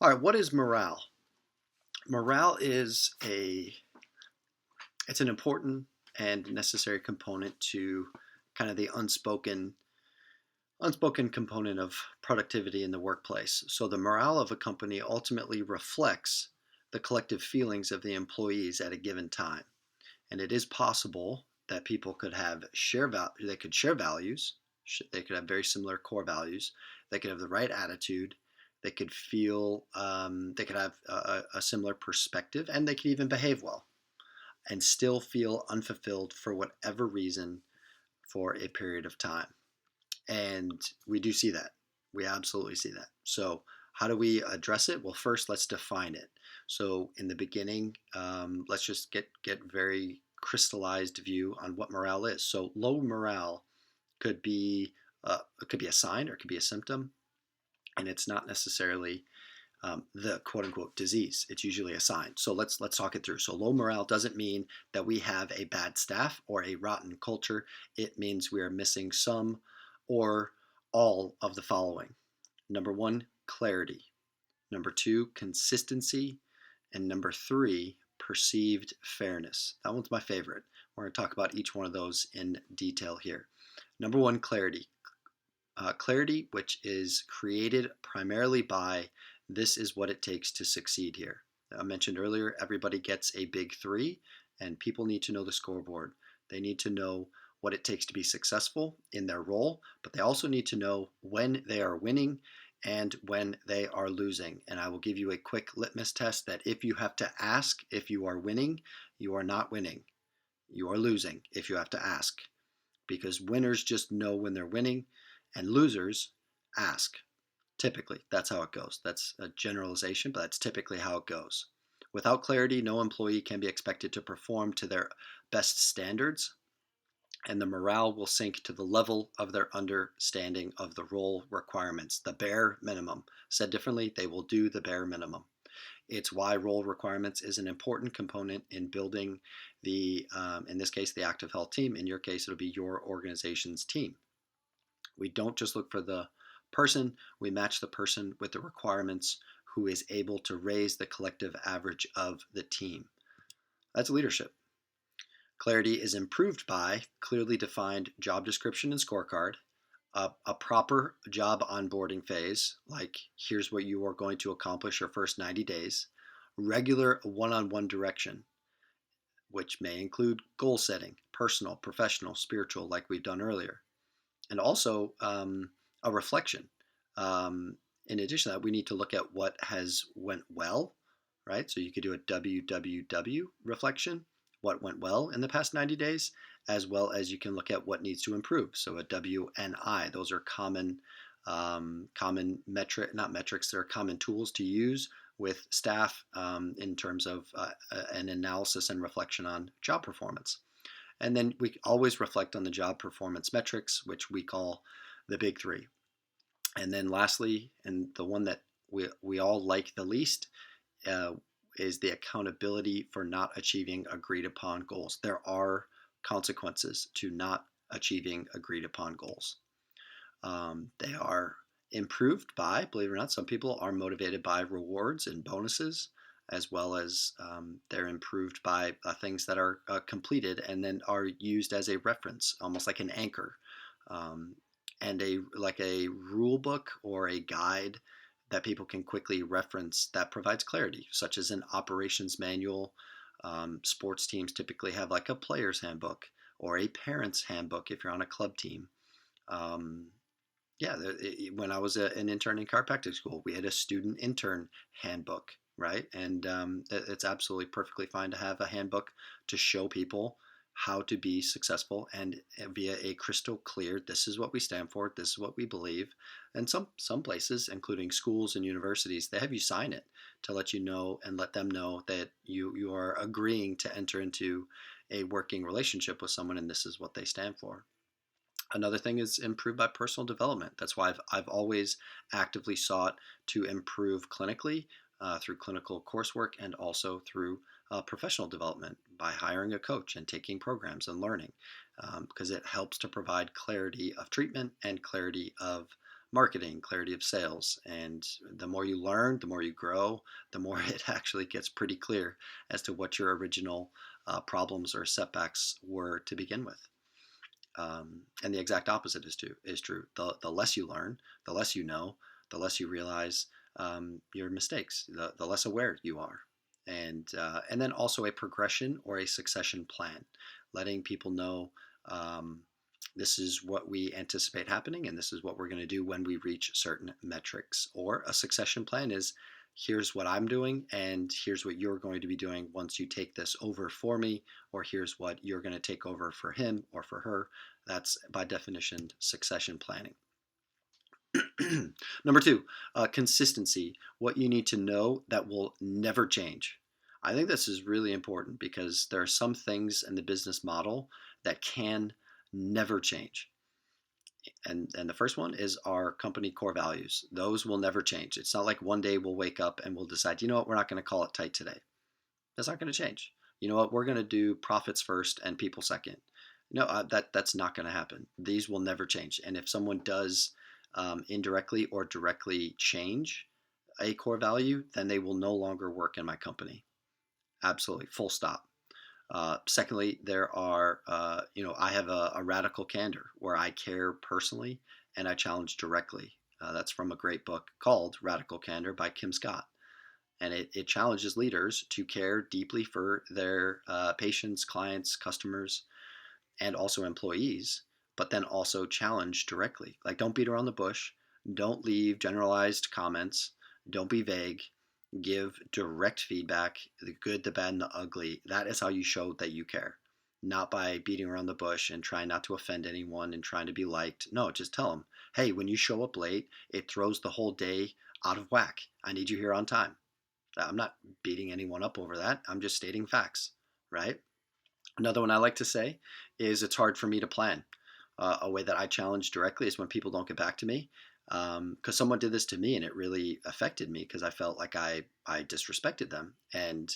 All right, what is morale? Morale it's an important and necessary component to kind of the unspoken component of productivity in the workplace. So the morale of a company ultimately reflects the collective feelings of the employees at a given time. And it is possible that people could have they could share values, they could have very similar core values, they could have the right attitude, they could they could have a similar perspective, and they could even behave well and still feel unfulfilled for whatever reason for a period of time. And we do see that. We absolutely see that. So, how do we address it? Well, first, let's define it. So, in the beginning, let's just get very crystallized view on what morale is. So, low morale could be it could be a sign or it could be a symptom, and it's not necessarily the quote unquote disease. It's usually a sign. So let's talk it through. So low morale doesn't mean that we have a bad staff or a rotten culture. It means we are missing some or all of the following. Number one, clarity. Number two, consistency. And number three, perceived fairness. That one's my favorite. We're going to talk about each one of those in detail here. Number one, clarity. Clarity, which is created primarily by this is what it takes to succeed here. I mentioned earlier, everybody gets a big three, and people need to know the scoreboard. They need to know what it takes to be successful in their role, but they also need to know when they are winning and when they are losing. And I will give you a quick litmus test that if you have to ask if you are winning, you are not winning. You are losing if you have to ask, because winners just know when they're winning and losers ask. Typically, that's how it goes. That's a generalization, but that's typically how it goes. Without clarity, no employee can be expected to perform to their best standards, and the morale will sink to the level of their understanding of the role requirements, the bare minimum. Said differently, they will do the bare minimum. It's why role requirements is an important component in building in this case, the active health team. In your case, it'll be your organization's team. We don't just look for the person, we match the person with the requirements who is able to raise the collective average of the team. That's leadership. Clarity is improved by clearly defined job description and scorecard, a proper job onboarding phase, like here's what you are going to accomplish your first 90 days, regular one-on-one direction, which may include goal setting, personal, professional, spiritual, like we've done earlier, and also a reflection. In addition to that, we need to look at what has went well, right? So you could do a WWW reflection, what went well in the past 90 days, as well as you can look at what needs to improve. So a WNI, those are common not metrics, they're common tools to use with staff in terms of an analysis and reflection on job performance. And then we always reflect on the job performance metrics, which we call the big three. And then lastly, and the one that we all like the least, is the accountability for not achieving agreed upon goals. There are consequences to not achieving agreed upon goals. They are improved by, believe it or not, some people are motivated by rewards and bonuses, as well as they're improved by things that are completed and then are used as a reference, almost like an anchor, and like a rule book or a guide that people can quickly reference that provides clarity, such as an operations manual. Sports teams typically have like a player's handbook or a parent's handbook if you're on a club team. When I was an intern in chiropractic school, we had a student intern handbook, right? And it's absolutely perfectly fine to have a handbook to show people how to be successful and via a crystal clear, this is what we stand for, this is what we believe. And some places, including schools and universities, they have you sign it to let you know and let them know that you are agreeing to enter into a working relationship with someone and this is what they stand for. Another thing is improved by personal development. That's why I've always actively sought to improve clinically through clinical coursework and also through professional development by hiring a coach and taking programs and learning, because it helps to provide clarity of treatment and clarity of marketing, clarity of sales. And the more you learn, the more you grow, the more it actually gets pretty clear as to what your original problems or setbacks were to begin with. And the exact opposite is true. The less you learn, the less you know, the less you realize your mistakes, the less aware you are. And then also a progression or a succession plan, letting people know um, this is what we anticipate happening, and this is what we're going to do when we reach certain metrics. Or a succession plan is, here's what I'm doing, and here's what you're going to be doing once you take this over for me, or here's what you're going to take over for him or for her. That's by definition succession planning. Number two, consistency. What you need to know that will never change. I think this is really important because there are some things in the business model that can never change. And the first one is our company core values. Those will never change. It's not like one day we'll wake up and we'll decide, you know what, we're not going to call it tight today. That's not going to change. You know what, we're going to do profits first and people second. No, that's not going to happen. These will never change. And if someone does indirectly or directly change a core value, then they will no longer work in my company. Absolutely, full stop. Secondly, there are, I have a radical candor where I care personally and I challenge directly. That's from a great book called Radical Candor by Kim Scott. And it challenges leaders to care deeply for their patients, clients, customers, and also employees, but then also challenge directly. Like, don't beat around the bush. Don't leave generalized comments. Don't be vague. Give direct feedback, the good, the bad, and the ugly. That is how you show that you care. Not by beating around the bush and trying not to offend anyone and trying to be liked. No, just tell them, hey, when you show up late, it throws the whole day out of whack. I need you here on time. I'm not beating anyone up over that. I'm just stating facts, right? Another one I like to say is it's hard for me to plan. A way that I challenge directly is when people don't get back to me. Because someone did this to me and it really affected me because I felt like I disrespected them. And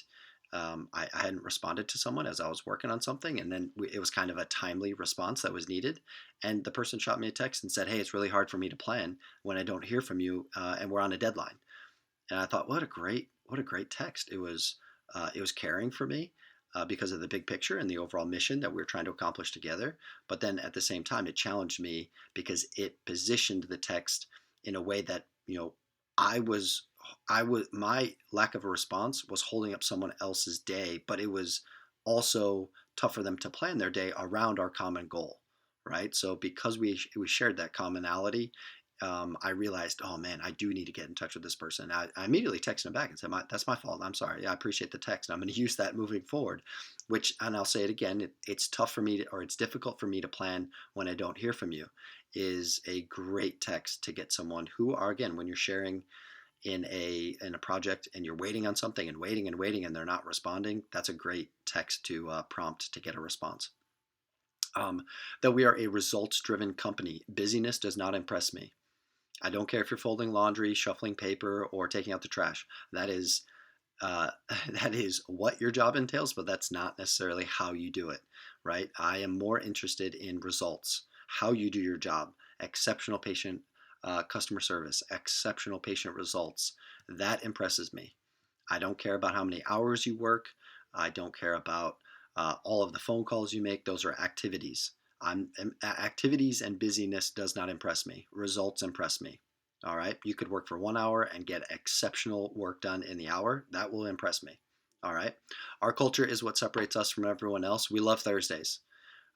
I hadn't responded to someone as I was working on something. And then it was kind of a timely response that was needed. And the person shot me a text and said, hey, it's really hard for me to plan when I don't hear from you and we're on a deadline. And I thought, what a great text. It was caring for me because of the big picture and the overall mission that we were trying to accomplish together. But then at the same time, it challenged me because it positioned the text in a way that, I was, my lack of a response was holding up someone else's day, but it was also tough for them to plan their day around our common goal, right? So because we shared that commonality, I realized, oh man, I do need to get in touch with this person. I immediately texted him back and said, that's my fault. I'm sorry. I appreciate the text. I'm going to use that moving forward, and I'll say it again, it's tough for me or it's difficult for me to plan when I don't hear from you, is a great text to get someone who are, again, when you're sharing in a project and you're waiting on something and waiting and they're not responding, that's a great text to prompt to get a response. That we are a results driven company. Busyness does not impress me. I don't care if you're folding laundry, shuffling paper, or taking out the trash. That is that is what your job entails, but that's not necessarily how you do it, right? I am more interested in results, how you do your job, exceptional patient customer service, exceptional patient results. That impresses me. I don't care about how many hours you work. I don't care about all of the phone calls you make. Those are activities. Activities and busyness does not impress me. Results impress me. All right. You could work for 1 hour and get exceptional work done in the hour. That will impress me. All right. Our culture is what separates us from everyone else. We love Thursdays.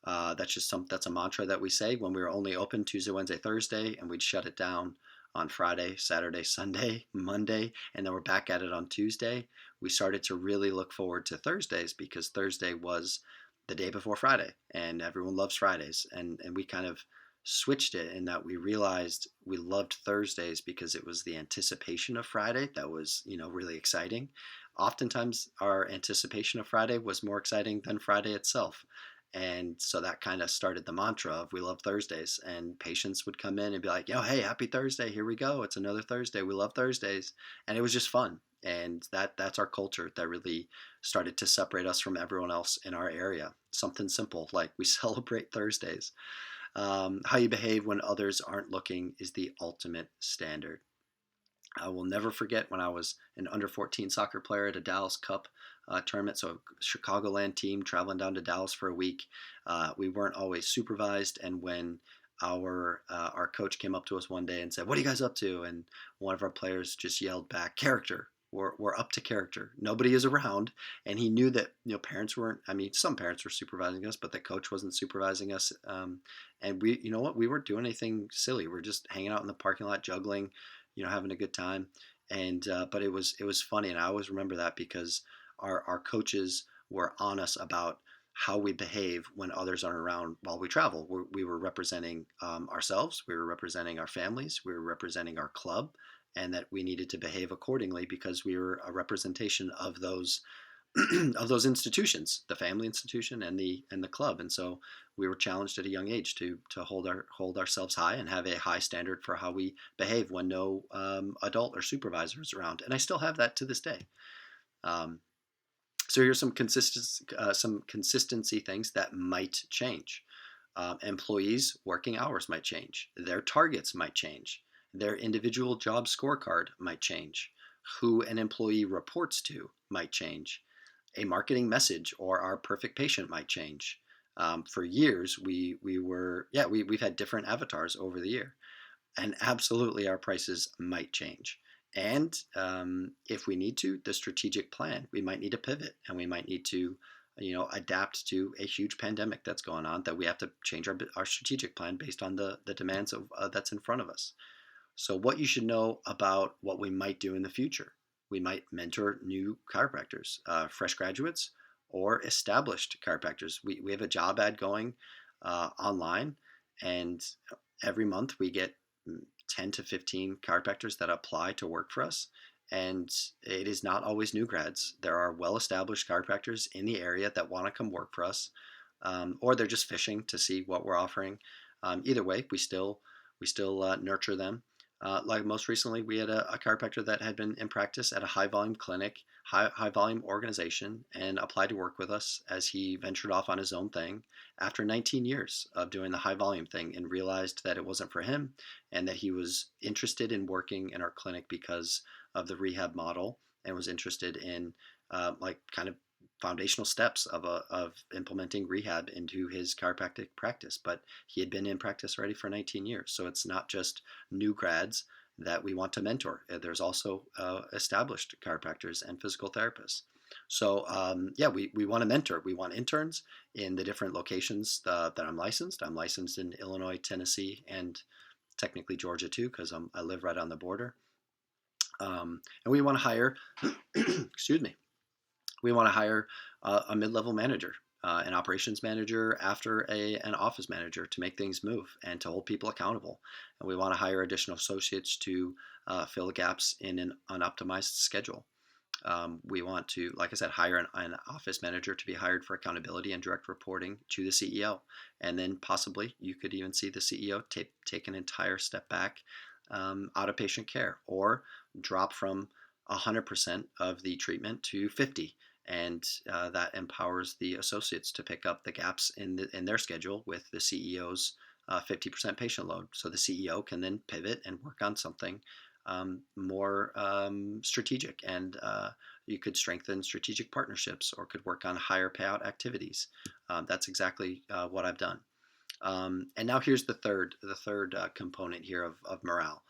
That's a mantra that we say when we were only open Tuesday, Wednesday, Thursday, and we'd shut it down on Friday, Saturday, Sunday, Monday, and then we're back at it on Tuesday. We started to really look forward to Thursdays because Thursday was the day before Friday, and everyone loves Fridays. And we kind of switched it in that we realized we loved Thursdays because it was the anticipation of Friday that was, really exciting. Oftentimes, our anticipation of Friday was more exciting than Friday itself. And so that kind of started the mantra of we love Thursdays. And patients would come in and be like, hey, happy Thursday. Here we go. It's another Thursday. We love Thursdays. And it was just fun. And that's our culture that really started to separate us from everyone else in our area. Something simple like we celebrate Thursdays. How you behave when others aren't looking is the ultimate standard. I will never forget when I was an under 14 soccer player at a Dallas Cup tournament. So, a Chicagoland team traveling down to Dallas for a week. We weren't always supervised. And when our coach came up to us one day and said, "What are you guys up to?" And one of our players just yelled back, "Character. We're up to character." Nobody is around. And he knew that, parents weren't, I mean, some parents were supervising us, but the coach wasn't supervising us. And we, you know what, we weren't doing anything silly. We're just hanging out in the parking lot, juggling, having a good time. And but it was funny, and I always remember that because our coaches were on us about how we behave when others aren't around while we travel. We were representing ourselves, we were representing our families, we were representing our club, and that we needed to behave accordingly because we were a representation of those of those institutions, the family institution and the club. And so we were challenged at a young age to hold ourselves high and have a high standard for how we behave when no adult or supervisor is around. And I still have that to this day. Um, so here's some consistency things that might change. Employees' working hours might change. Their targets might change. Their individual job scorecard might change. Who an employee reports to might change. A marketing message or our perfect patient might change. For years, we've had different avatars over the year, and absolutely our prices might change. And if we need to, the strategic plan, we might need to pivot, and we might need to, adapt to a huge pandemic that's going on. That we have to change our strategic plan based on the demands of that's in front of us. So, what you should know about what we might do in the future: we might mentor new chiropractors, fresh graduates, or established chiropractors. We have a job ad going online, and every month we get 10 to 15 chiropractors that apply to work for us. And it is not always new grads. There are well established chiropractors in the area that want to come work for us, or they're just fishing to see what we're offering. Either way, we still nurture them. Like most recently, we had a chiropractor that had been in practice at a high volume clinic, high volume organization, and applied to work with us as he ventured off on his own thing after 19 years of doing the high volume thing, and realized that it wasn't for him, and that he was interested in working in our clinic because of the rehab model, and was interested in like kind of foundational steps of implementing rehab into his chiropractic practice. But he had been in practice already for 19 years. So it's not just new grads that we want to mentor. There's also established chiropractors and physical therapists. So yeah, we want to mentor. We want interns in the different locations that I'm licensed. I'm licensed in Illinois, Tennessee, and technically Georgia too, because I live right on the border. And we want to hire, excuse me, we want to hire a mid-level manager, an operations manager after an office manager, to make things move and to hold people accountable. And we want to hire additional associates to fill the gaps in an unoptimized schedule. We want to, like I said, hire an office manager to be hired for accountability and direct reporting to the CEO. And then possibly you could even see the CEO take an entire step back out of patient care, or drop from 100% of the treatment to 50. And that empowers the associates to pick up the gaps in their schedule with the CEO's 50% patient load. So the CEO can then pivot and work on something more strategic, and you could strengthen strategic partnerships, or could work on higher payout activities. That's exactly what I've done. And now here's the third component here of morale,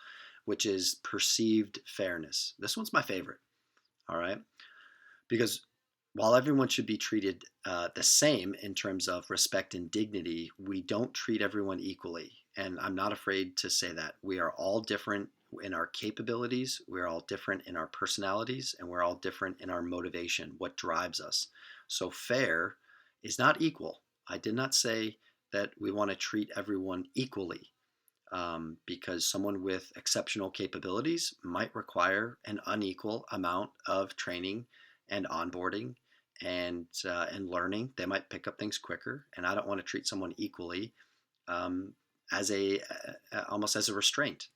which is perceived fairness. This one's my favorite. All right, because while everyone should be treated the same in terms of respect and dignity, we don't treat everyone equally. And I'm not afraid to say that. We are all different in our capabilities, we're all different in our personalities, and we're all different in our motivation, what drives us. So fair is not equal. I did not say that we want to treat everyone equally, because someone with exceptional capabilities might require an unequal amount of training and onboarding and learning. They might pick up things quicker, and I don't want to treat someone equally um, as almost as a restraint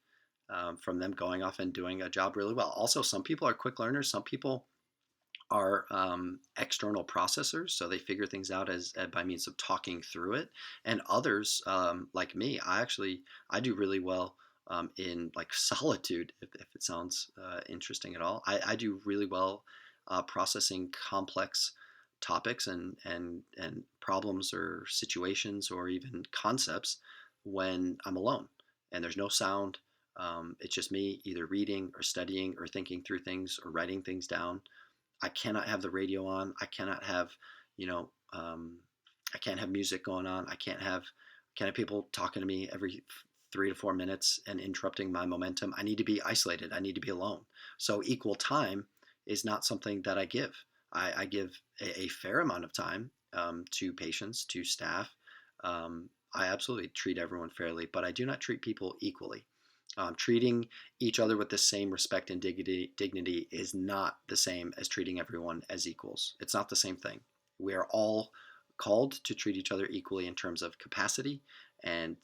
from them going off and doing a job really well. Also, some people are quick learners. Some people are external processors, so they figure things out as by means of talking through it. And others, like me, I do really well in like solitude, if it sounds interesting at all. I do really well processing complex topics and problems or situations or even concepts when I'm alone and there's no sound. It's just me either reading or studying or thinking through things or writing things down. I cannot have the radio on. I cannot have, you know, I can't have music going on. Can't have people talking to me every 3 to 4 minutes and interrupting my momentum. I need to be isolated. I need to be alone. So equal time is not something that I give. I give a fair amount of time to patients, to staff. I absolutely treat everyone fairly, but I do not treat people equally. Treating each other with the same respect and dignity is not the same as treating everyone as equals. It's not the same thing. We are all called to treat each other equally in terms of capacity and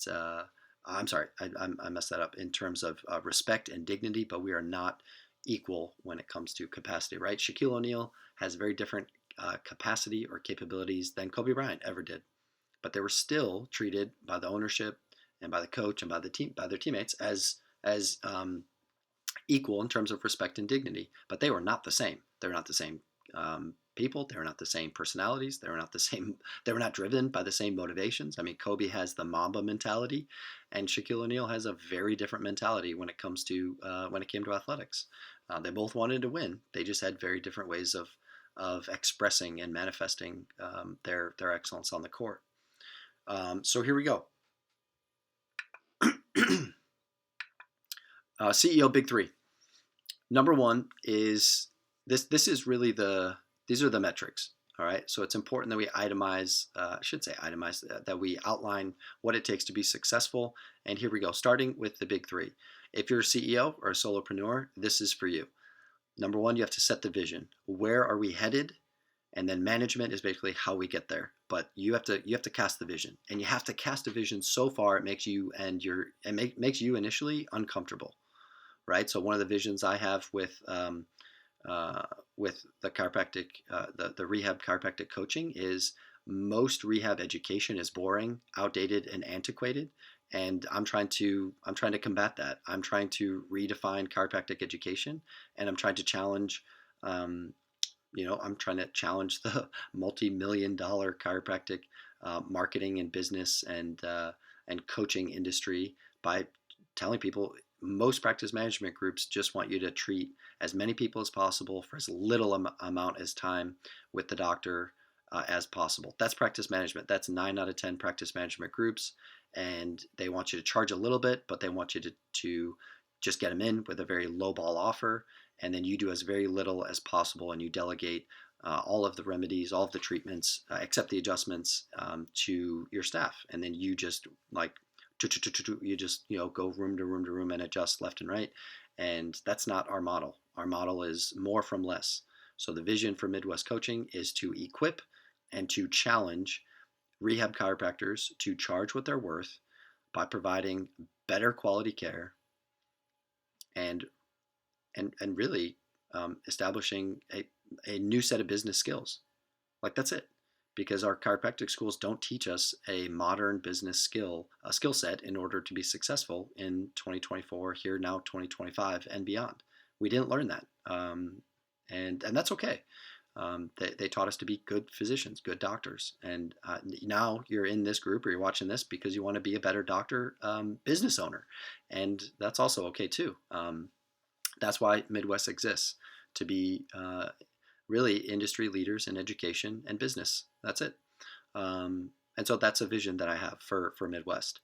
I'm sorry, I messed that up in terms of respect and dignity, but we are not equal when it comes to capacity, right? Shaquille O'Neal has very different capacity or capabilities than Kobe Bryant ever did, but they were still treated by the ownership and by the coach and by the team by their teammates as equal in terms of respect and dignity. But they were not the same. They're not the same people. They were not the same personalities. They were not the same. They were not driven by the same motivations. I mean, Kobe has the Mamba mentality, and Shaquille O'Neal has a very different mentality when it came to athletics. They both wanted to win. They just had very different ways of expressing and manifesting their excellence on the court. So here we go. CEO Big Three. Number one is this. This is really these are the metrics. All right. So it's important that we itemize. I should say itemize that we outline what it takes to be successful. And here we go. Starting with the big three. If you're a CEO or a solopreneur, this is for you. Number one, you have to set the vision. Where are we headed? And then management is basically how we get there. But you have to cast the vision, and you have to cast a vision so far it makes you makes you initially uncomfortable, right? So one of the visions I have with the chiropractic, the rehab chiropractic coaching is most rehab education is boring, outdated, and antiquated. And I'm trying to combat that. I'm trying to redefine chiropractic education, and I'm trying to challenge I'm trying to challenge the multi-million-dollar chiropractic marketing and business and coaching industry by telling people most practice management groups just want you to treat as many people as possible for as little amount as time with the doctor as possible. That's practice management. That's 9 out of 10 practice management groups, and they want you to charge a little bit, but they want you to just get them in with a very low ball offer, and then you do as very little as possible, and you delegate all of the remedies, all of the treatments, except the adjustments to your staff, and then you just like you just go room to room to room and adjust left and right. And that's not our model. Our model is more from less. So the vision for Midwest Coaching is to equip and to challenge rehab chiropractors to charge what they're worth by providing better quality care and really establishing a new set of business skills. Like that's it. Because our chiropractic schools don't teach us a modern business skill set in order to be successful in 2024, here now 2025 and beyond. We didn't learn that, and that's okay. They taught us to be good physicians, good doctors, and now you're in this group or you're watching this because you want to be a better doctor, business owner, and that's also okay too. That's why Midwest exists, to be really industry leaders in education and business. That's it. And so that's a vision that I have for Midwest.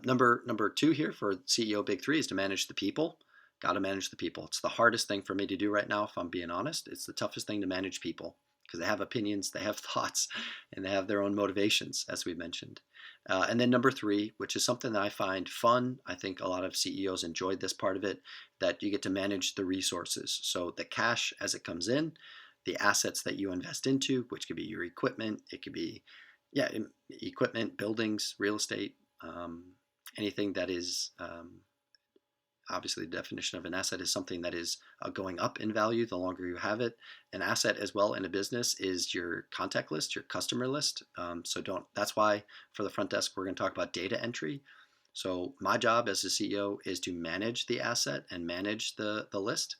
Number two here for CEO Big Three is to manage the people. Got to manage the people. It's the hardest thing for me to do right now, if I'm being honest. It's the toughest thing to manage people because they have opinions, they have thoughts, and they have their own motivations, as we mentioned. And then number three, which is something that I find fun. I think a lot of CEOs enjoyed this part of it, that you get to manage the resources. So the cash as it comes in, the assets that you invest into, which could be your equipment, it could be, equipment, buildings, real estate, anything that is obviously the definition of an asset is something that is going up in value the longer you have it. An asset as well in a business is your contact list, your customer list. So don't. That's why for the front desk we're going to talk about data entry. So my job as a CEO is to manage the asset and manage the list,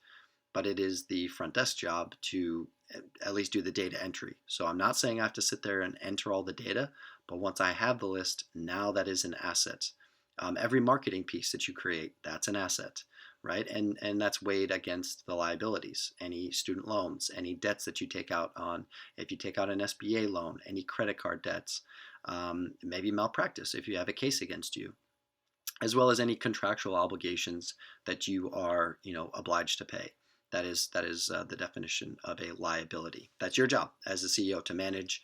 but it is the front desk job to at least do the data entry. So I'm not saying I have to sit there and enter all the data, but once I have the list, now that is an asset. Every marketing piece that you create, that's an asset, right? And that's weighed against the liabilities, any student loans, any debts that you take out on, if you take out an SBA loan, any credit card debts, maybe malpractice if you have a case against you, as well as any contractual obligations that you are, obliged to pay. That is the definition of a liability. That's your job as a CEO to manage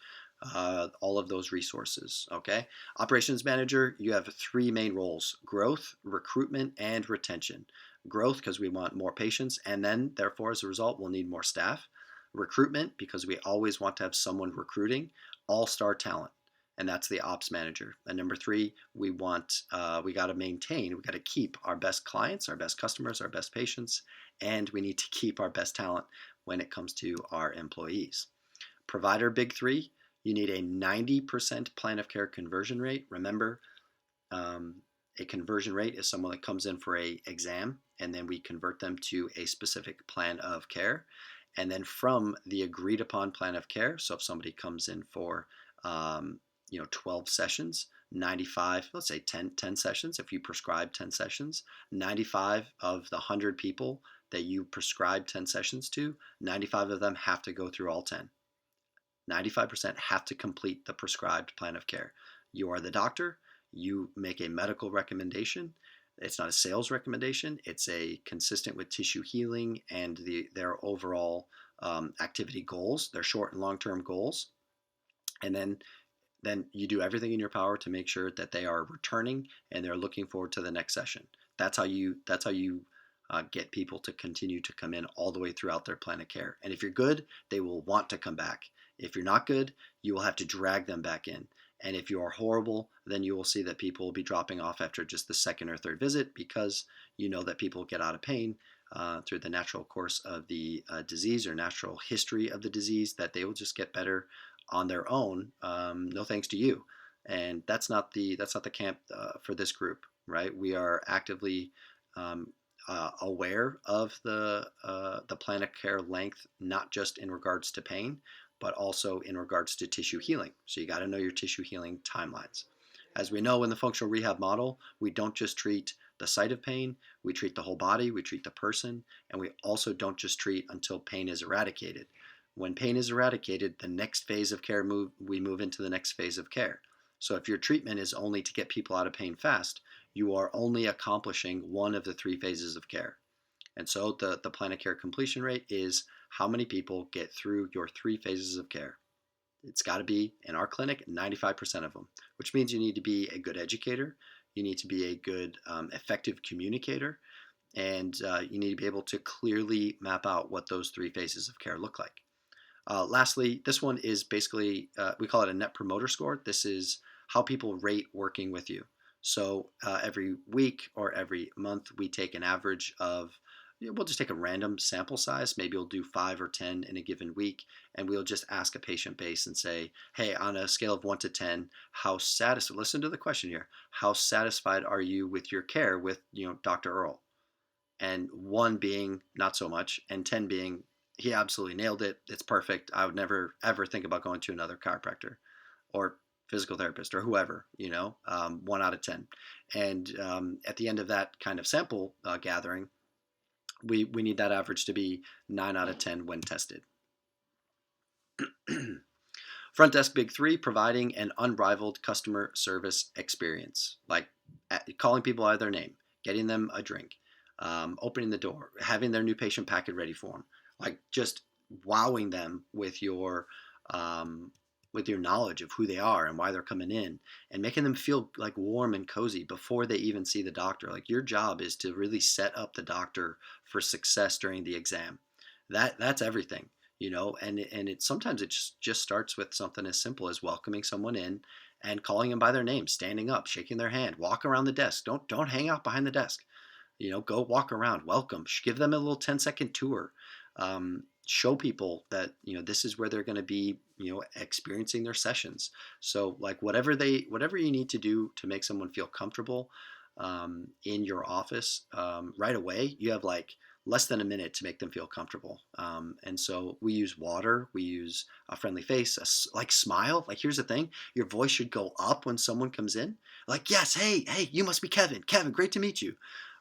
all of those resources. Okay, operations manager, you have three main roles: growth, recruitment, and retention. Growth because we want more patients, and then therefore as a result we'll need more staff. Recruitment because we always want to have someone recruiting all-star talent, and that's the ops manager. And number three, we got to maintain, we got to keep our best clients, our best customers, our best patients, and we need to keep our best talent when it comes to our employees. Provider big three, you need a 90% plan of care conversion rate. Remember, a conversion rate is someone that comes in for a exam, and then we convert them to a specific plan of care. And then from the agreed upon plan of care, so if somebody comes in for 12 sessions, 95, let's say 10 sessions, if you prescribe 10 sessions, 95 of the 100 people that you prescribe 10 sessions to, 95 of them have to go through all 10. 95% have to complete the prescribed plan of care. You are the doctor, you make a medical recommendation. It's not a sales recommendation, it's a consistent with tissue healing and their overall activity goals, their short and long-term goals. And then you do everything in your power to make sure that they are returning and they're looking forward to the next session. That's how you get people to continue to come in all the way throughout their plan of care. And if you're good, they will want to come back. If you're not good, you will have to drag them back in. And if you are horrible, then you will see that people will be dropping off after just the second or third visit, because you know that people get out of pain through the natural course of the disease or natural history of the disease, that they will just get better on their own, no thanks to you. And that's not the camp for this group, right? We are actively aware of the plan of care length, not just in regards to pain, but also in regards to tissue healing. So you got to know your tissue healing timelines. As we know in the functional rehab model, we don't just treat the site of pain, we treat the whole body, we treat the person, and we also don't just treat until pain is eradicated. When pain is eradicated, the next phase of care we move into the next phase of care. So if your treatment is only to get people out of pain fast, you are only accomplishing one of the three phases of care. And so the plan of care completion rate is how many people get through your three phases of care. It's got to be, in our clinic, 95% of them, which means you need to be a good educator, you need to be a good, effective communicator, and you need to be able to clearly map out what those three phases of care look like. Lastly, this one is basically, we call it a net promoter score. This is how people rate working with you. So every week or every month, we take an average of, we'll just take a random sample size. Maybe we'll do 5 or 10 in a given week, and we'll just ask a patient base and say, hey, on a scale of 1 to 10, how satisfied, listen to the question here, how satisfied are you with your care with, Dr. Earl? And 1 being not so much, and 10 being, he absolutely nailed it, it's perfect, I would never ever think about going to another chiropractor or physical therapist or whoever, 1 out of 10. And at the end of that kind of sample gathering, we need that average to be 9 out of 10 when tested. Front desk big three, providing an unrivaled customer service experience, like calling people by their name, getting them a drink, opening the door, having their new patient packet ready for them, like just wowing them with your knowledge of who they are and why they're coming in, and making them feel like warm and cozy before they even see the doctor. Like, your job is to really set up the doctor for success during the exam. That's everything, and it sometimes it just starts with something as simple as welcoming someone in and calling them by their name, standing up, shaking their hand, walk around the desk. Don't hang out behind the desk. Go walk around, welcome, give them a little 10-second tour. Show people that this is where they're going to be experiencing their sessions. So like whatever you need to do to make someone feel comfortable in your office, right away you have like less than a minute to make them feel comfortable. And so we use water, we use a friendly face, like smile. Like here's the thing, your voice should go up when someone comes in, like, yes, hey, you must be Kevin, great to meet you,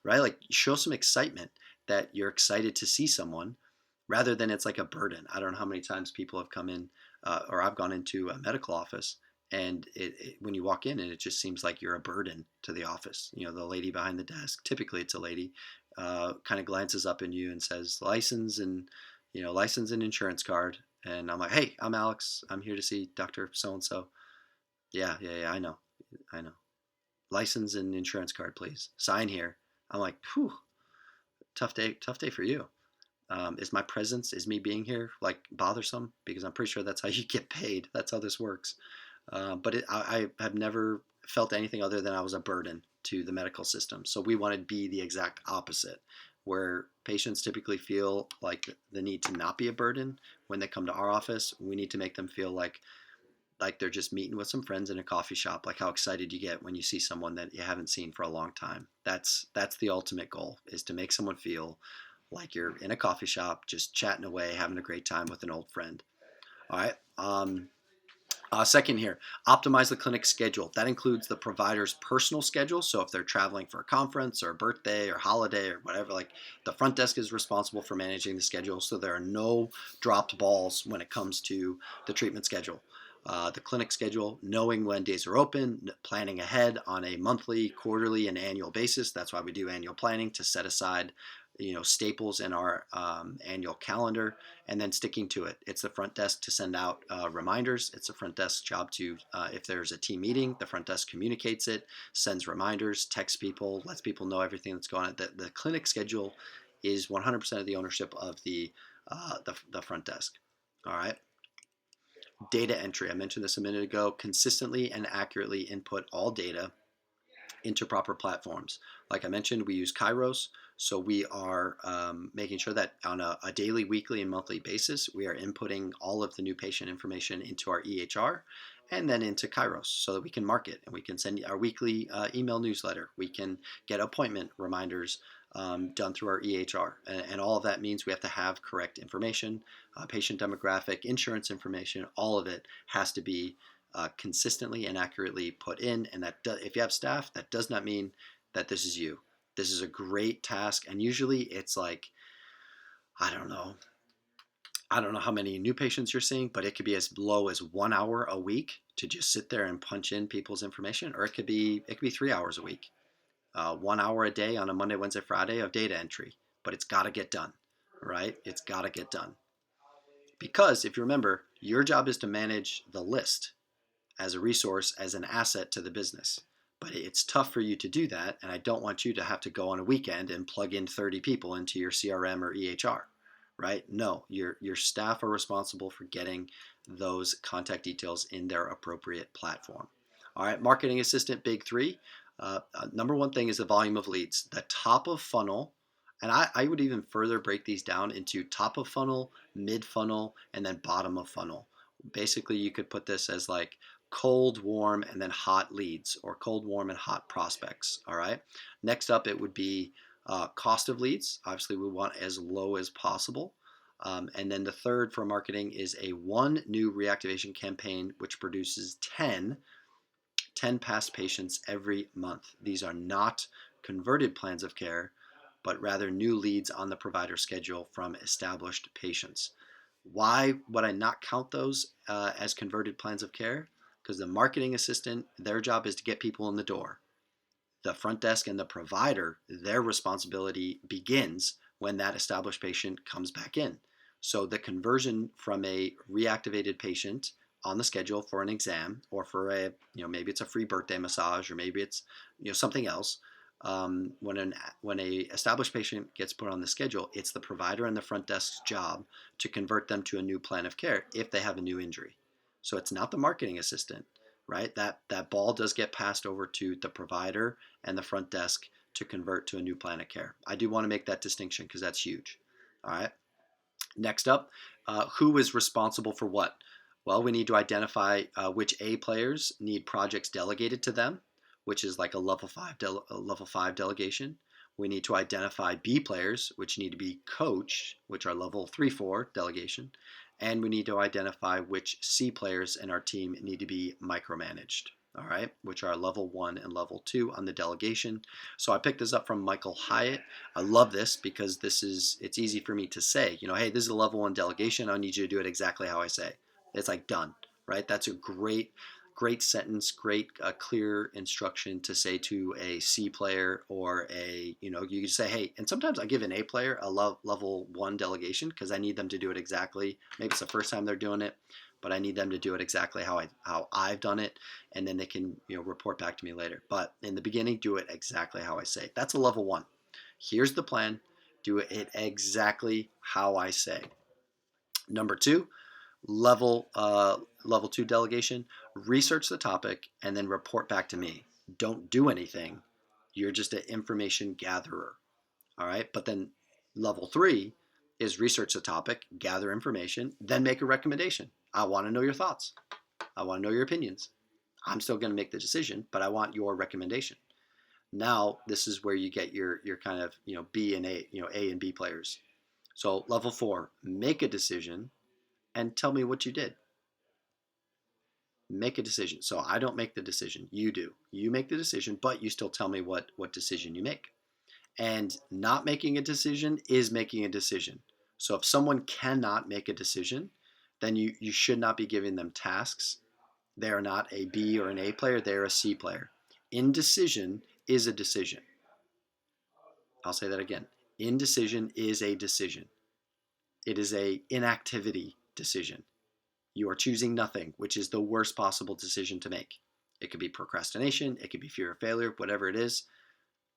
right? Like show some excitement that you're excited to see someone, rather than it's like a burden. I don't know how many times people have come in, or I've gone into a medical office, and when you walk in and it just seems like you're a burden to the office. The lady behind the desk, typically it's a lady, kind of glances up at you and says license and insurance card. And I'm like, hey, I'm Alex, I'm here to see Dr. So and so. Yeah, I know. License and insurance card, please sign here. I'm like, whew, tough day for you. Is my presence, is me being here like bothersome? Because I'm pretty sure that's how you get paid. That's how this works. But I have never felt anything other than I was a burden to the medical system. So we want to be the exact opposite, where patients typically feel like the need to not be a burden when they come to our office. We need to make them feel like they're just meeting with some friends in a coffee shop. Like how excited you get when you see someone that you haven't seen for a long time. That's the ultimate goal, is to make someone feel like you're in a coffee shop just chatting away, having a great time with an old friend. All right. Second here, optimize the clinic schedule. That includes the provider's personal schedule. So if they're traveling for a conference or a birthday or holiday or whatever, like the front desk is responsible for managing the schedule. So there are no dropped balls when it comes to the treatment schedule. The clinic schedule, knowing when days are open, planning ahead on a monthly, quarterly, and annual basis. That's why we do annual planning, to set aside staples in our annual calendar, and then sticking to it. It's the front desk to send out reminders. It's the front desk's job to, if there's a team meeting, the front desk communicates it, sends reminders, texts people, lets people know everything that's going on. The clinic schedule is 100% of the ownership of the front desk. All right. Data entry. I mentioned this a minute ago. Consistently and accurately input all data into proper platforms. Like I mentioned, we use Kairos. So we are making sure that on a daily, weekly, and monthly basis, we are inputting all of the new patient information into our EHR and then into Kairos, so that we can mark it and we can send our weekly email newsletter. We can get appointment reminders done through our EHR. And all of that means we have to have correct information, patient demographic, insurance information. All of it has to be consistently and accurately put in. And if you have staff, that does not mean that this is you. This is a great task. And usually it's like, I don't know. I don't know how many new patients you're seeing, but it could be as low as 1 hour a week to just sit there and punch in people's information, or it could be 3 hours a week, 1 hour a day on a Monday, Wednesday, Friday of data entry. But it's got to get done, right? It's got to get done, because if you remember, your job is to manage the list as a resource, as an asset to the business. But it's tough for you to do that, and I don't want you to have to go on a weekend and plug in 30 people into your CRM or EHR, right? No, your staff are responsible for getting those contact details in their appropriate platform. All right, marketing assistant, big three. Number one thing is the volume of leads. The top of funnel, and I would even further break these down into top of funnel, mid funnel, and then bottom of funnel. Basically, you could put this as like cold, warm, and then hot leads, or cold, warm, and hot prospects. All right. Next up, it would be cost of leads. Obviously, we want as low as possible. And then the third for marketing is a one new reactivation campaign, which produces 10 past patients every month. These are not converted plans of care, but rather new leads on the provider schedule from established patients. Why would I not count those as converted plans of care? Because the marketing assistant, their job is to get people in the door. The front desk and the provider, their responsibility begins when that established patient comes back in. So the conversion from a reactivated patient on the schedule for an exam, or for maybe it's a free birthday massage, or maybe it's something else. When a established patient gets put on the schedule, it's the provider and the front desk's job to convert them to a new plan of care if they have a new injury. So it's not the marketing assistant, right? That ball does get passed over to the provider and the front desk to convert to a new plan of care. I do want to make that distinction because that's huge. All right. Next up, who is responsible for what? Well, we need to identify which A players need projects delegated to them, which is like a level 5 delegation. We need to identify B players, which need to be coached, which are level 3-4 delegation. And we need to identify which C players in our team need to be micromanaged, all right, which are level 1 and level 2 on the delegation. So I picked this up from Michael Hyatt. I love this because it's easy for me to say, hey, this is a level 1 delegation. I need you to do it exactly how I say. It's like done, right? That's a great sentence, great clear instruction to say to a C player or you can say, hey, and sometimes I give an A player a level 1 delegation because I need them to do it exactly. Maybe it's the first time they're doing it, but I need them to do it exactly how I've done it, and then they can report back to me later. But in the beginning, do it exactly how I say. That's a level 1. Here's the plan. Do it exactly how I say. Number 2, level 2 delegation. Research the topic and then report back to me. Don't do anything. You're just an information gatherer. All right. But then level 3 is research the topic, gather information, then make a recommendation. I want to know your thoughts. I want to know your opinions. I'm still going to make the decision, but I want your recommendation. Now, this is where you get your kind of, B and A, A and B players. So level 4, make a decision and tell me what you did. Make a decision. So I don't make the decision. You do. You make the decision, but you still tell me what decision you make. And not making a decision is making a decision. So if someone cannot make a decision, then you should not be giving them tasks. They are not a B or an A player. They are a C player. Indecision is a decision. I'll say that again. Indecision is a decision. It is a inactivity decision. You are choosing nothing, which is the worst possible decision to make. It could be procrastination. It could be fear of failure, whatever it is.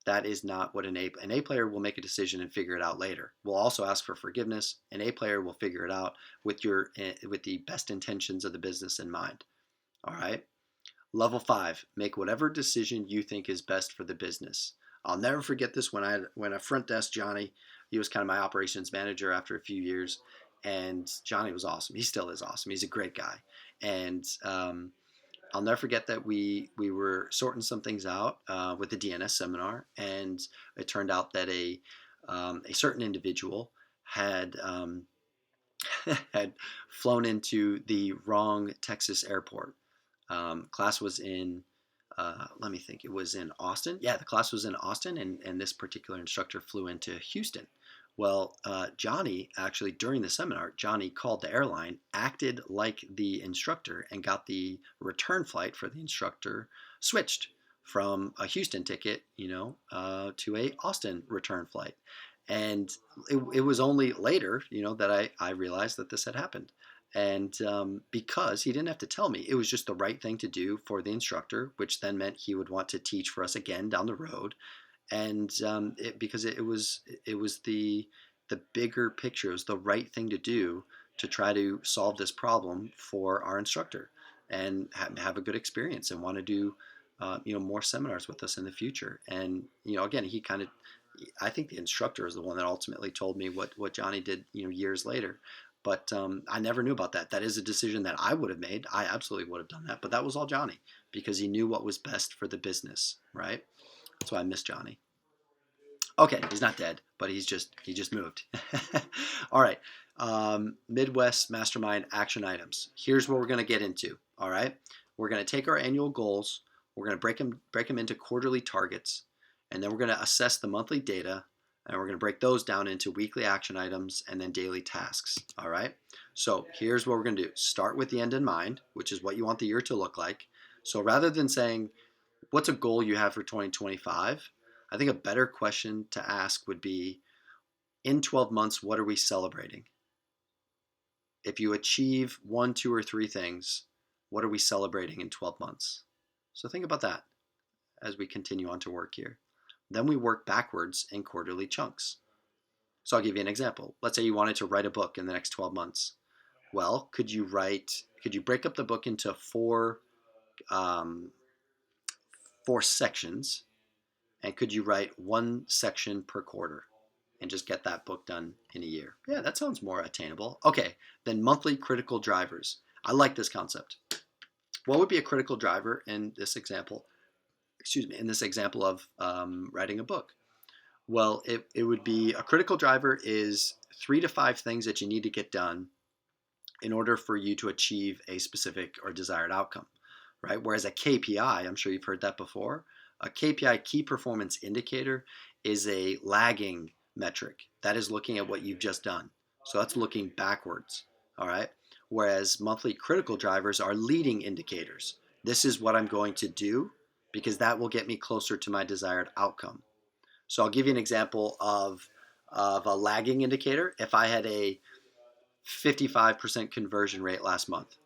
That is not what an A player will make a decision and figure it out later. We'll also ask for forgiveness. An A player will figure it out with the best intentions of the business in mind. All right. Level 5, make whatever decision you think is best for the business. I'll never forget this when a front desk Johnny, he was kind of my operations manager after a few years, and Johnny was awesome. He still is awesome. He's a great guy, and I'll never forget that we were sorting some things out with the DNS seminar, and it turned out that a certain individual had had flown into the wrong Texas airport. Class was in, let me think, it was in Austin. Yeah, the class was in Austin, and this particular instructor flew into Houston. Well, Johnny, actually, during the seminar, Johnny called the airline, acted like the instructor, and got the return flight for the instructor switched from a Houston ticket, to a Austin return flight. And it was only later, that I realized that this had happened. And because he didn't have to tell me, it was just the right thing to do for the instructor, which then meant he would want to teach for us again down the road. And because it was the bigger picture, it was the right thing to do to try to solve this problem for our instructor and have a good experience and want to do more seminars with us in the future. And again, I think the instructor is the one that ultimately told me what Johnny did years later. But I never knew about that. That is a decision that I would have made. I absolutely would have done that. But that was all Johnny because he knew what was best for the business, right? That's why I miss Johnny. Okay, he's not dead, but he just moved. All right, Midwest Mastermind action items. Here's what we're going to get into. All right, we're going to take our annual goals. We're going to break them into quarterly targets, and then we're going to assess the monthly data, and we're going to break those down into weekly action items and then daily tasks. All right. So here's what we're going to do. Start with the end in mind, which is what you want the year to look like. So rather than saying, what's a goal you have for 2025? I think a better question to ask would be, in 12 months, what are we celebrating? If you achieve 1, 2, or 3 things, what are we celebrating in 12 months? So think about that as we continue on to work here. Then we work backwards in quarterly chunks. So I'll give you an example. Let's say you wanted to write a book in the next 12 months. Well, could you break up the book into 4 sections And could you write one section per quarter and just get that book done in a year? Yeah, that sounds more attainable. Okay, then monthly critical drivers. I like this concept. What would be a critical driver in this example? Excuse me, in this example of writing a book? Well, it would be a critical driver is 3 to 5 things that you need to get done in order for you to achieve a specific or desired outcome, right? Whereas a KPI, I'm sure you've heard that before, a KPI, key performance indicator, is a lagging metric. That is looking at what you've just done. So that's looking backwards, all right? Whereas monthly critical drivers are leading indicators. This is what I'm going to do because that will get me closer to my desired outcome. So I'll give you an example of a lagging indicator. If I had a 55% conversion rate last month,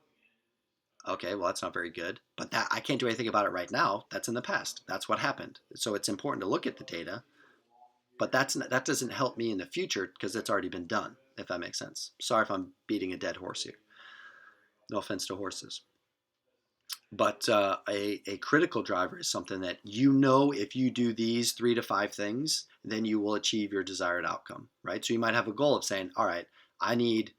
okay, well, that's not very good, but that I can't do anything about it right now. That's in the past. That's what happened. So it's important to look at the data, but that doesn't help me in the future because it's already been done, if that makes sense. Sorry if I'm beating a dead horse here. No offense to horses. But a critical driver is something that you know if you do these 3 to 5 things, then you will achieve your desired outcome, right? So you might have a goal of saying, all right, I need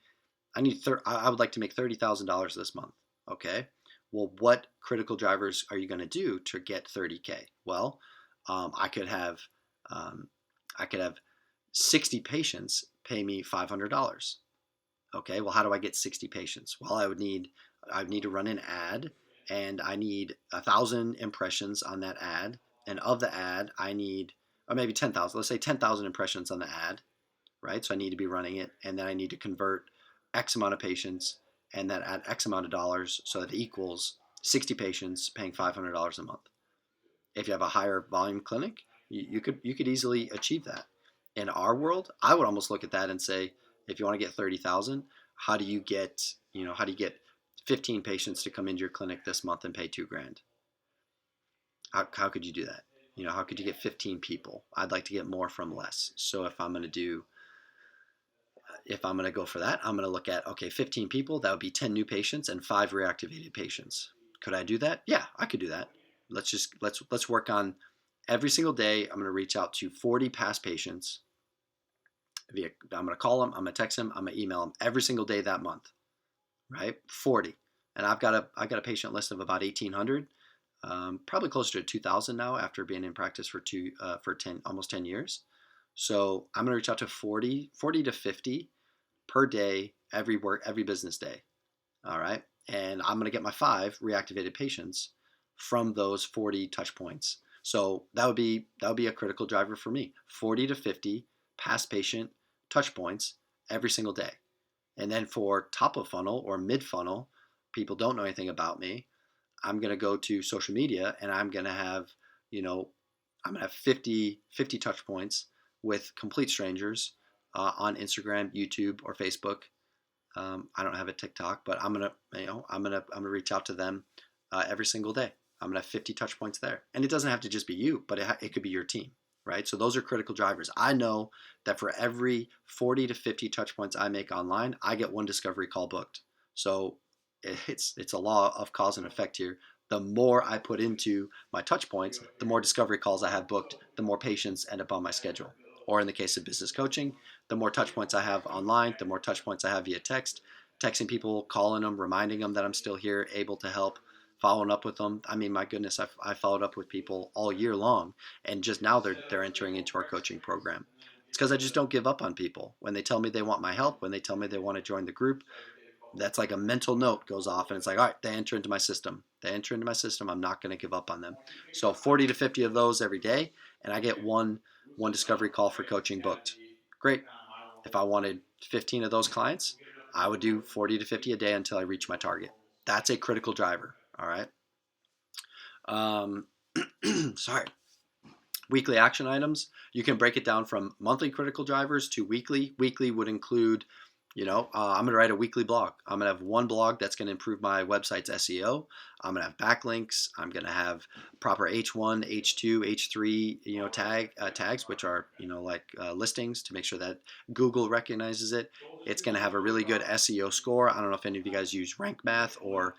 I would like to make $30,000 this month. Okay. Well, what critical drivers are you going to do to get 30K? Well, I could have um, I could have 60 patients pay me $500. Okay. Well, how do I get 60 patients? Well, I would need to run an ad, and I need 1,000 impressions on that ad. And of the ad, I need, or maybe 10,000. Let's say 10,000 impressions on the ad, right? So I need to be running it, and then I need to convert X amount of patients, and then add X amount of dollars, so that it equals 60 patients paying $500 a month. If you have a higher volume clinic, you could easily achieve that. In our world, I would almost look at that and say, if you want to get 30,000, how do you get 15 patients to come into your clinic this month and pay 2 grand? How could you do that? How could you get 15 people? I'd like to get more from less. So if I'm going to go for that, I'm going to look at, okay, 15 people, that would be 10 new patients and 5 reactivated patients. Could I do that? Yeah, I could do that. Let's work on every single day. I'm going to reach out to 40 past patients. I'm going to call them, I'm going to text them, I'm going to email them every single day that month, right? 40. And I've got a patient list of about 1,800, probably closer to 2,000 now after being in practice for almost 10 years. So I'm going to reach out to 40 to 50 per day, every business day. All right. And I'm going to get my 5 reactivated patients from those 40 touch points. So that would be a critical driver for me. 40 to 50 past patient touch points every single day. And then for top of funnel or mid funnel, people don't know anything about me. I'm going to go to social media, and I'm going to have, I'm going to have 50 touch points with complete strangers on Instagram, YouTube, or Facebook. I don't have a TikTok, but I'm gonna reach out to them every single day. I'm gonna have 50 touch points there, and it doesn't have to just be you, but it could be your team, right? So those are critical drivers. I know that for every 40 to 50 touch points I make online, I get one discovery call booked. So it's a law of cause and effect here. The more I put into my touch points, the more discovery calls I have booked, the more patients end up on my schedule. Or in the case of business coaching, the more touch points I have online, the more touch points I have via text, texting people, calling them, reminding them that I'm still here, able to help, following up with them. I mean, my goodness, I followed up with people all year long, and just now they're entering into our coaching program. It's because I just don't give up on people. When they tell me they want my help, when they tell me they want to join the group, that's like a mental note goes off, and it's like, all right, they enter into my system. They enter into my system. I'm not going to give up on them. So 40 to 50 of those every day, and I get one discovery call for coaching booked. Great. If I wanted 15 of those clients, I would do 40 to 50 a day until I reach my target. That's a critical driver. All right. Um, sorry. Weekly action items. You can break it down from monthly critical drivers to weekly. Weekly would include, I'm going to write a weekly blog. I'm going to have one blog that's going to improve my website's SEO. I'm going to have backlinks. I'm going to have proper H1, H2, H3, tags, which are, listings to make sure that Google recognizes it. It's going to have a really good SEO score. I don't know if any of you guys use Rank Math or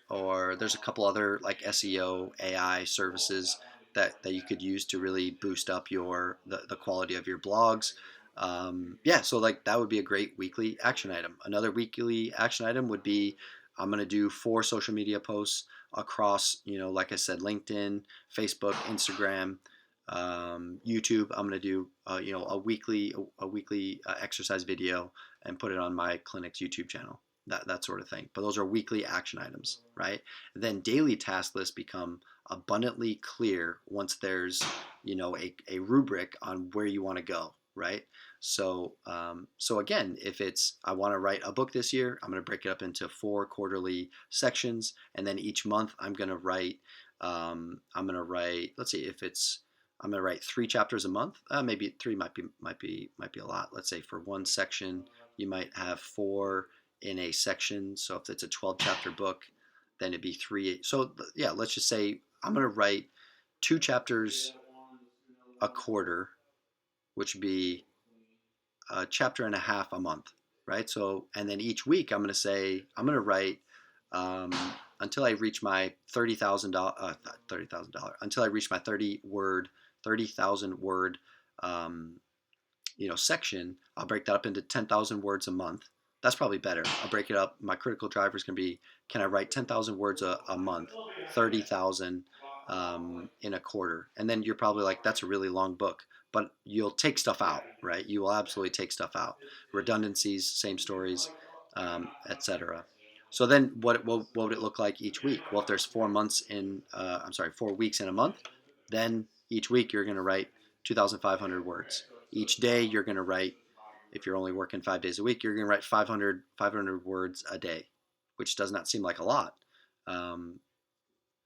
there's a couple other like SEO AI services that you could use to really boost up the quality of your blogs. Yeah, so like that would be a great weekly action item. Another weekly action item would be I'm going to do 4 social media posts across, like I said, LinkedIn, Facebook, Instagram, YouTube. I'm going to do, a weekly exercise video and put it on my clinic's YouTube channel. That sort of thing. But those are weekly action items, right? Then daily task lists become abundantly clear once there's, a rubric on where you want to go, right? So again, if it's I want to write a book this year, I'm going to break it up into 4 quarterly sections, and then each month I'm going to write. Let's see, if it's I'm going to write 3 chapters a month. Maybe three might be a lot. Let's say for one section, you might have 4 in a section. So if it's a 12 chapter book, then it'd be 3. So yeah, let's just say I'm going to write 2 chapters a quarter, which would be a chapter and a half a month, right? So, and then each week I'm going to say I'm going to write um, until I reach my $30,000 until I reach my 30,000 word um, section. I'll break that up into 10,000 words a month. That's probably better. I'll break it up. My critical driver is going to be, can I write 10,000 words a month, 30,000 in a quarter? And then you're probably like, that's a really long book, but you'll take stuff out, right? You will absolutely take stuff out. Redundancies, same stories, etc. So then what would it look like each week? Well, if there's 4 weeks in a month, then each week you're going to write 2,500 words. Each day you're going to write, if you're only working 5 days a week, you're going to write 500 words a day, which does not seem like a lot. Um,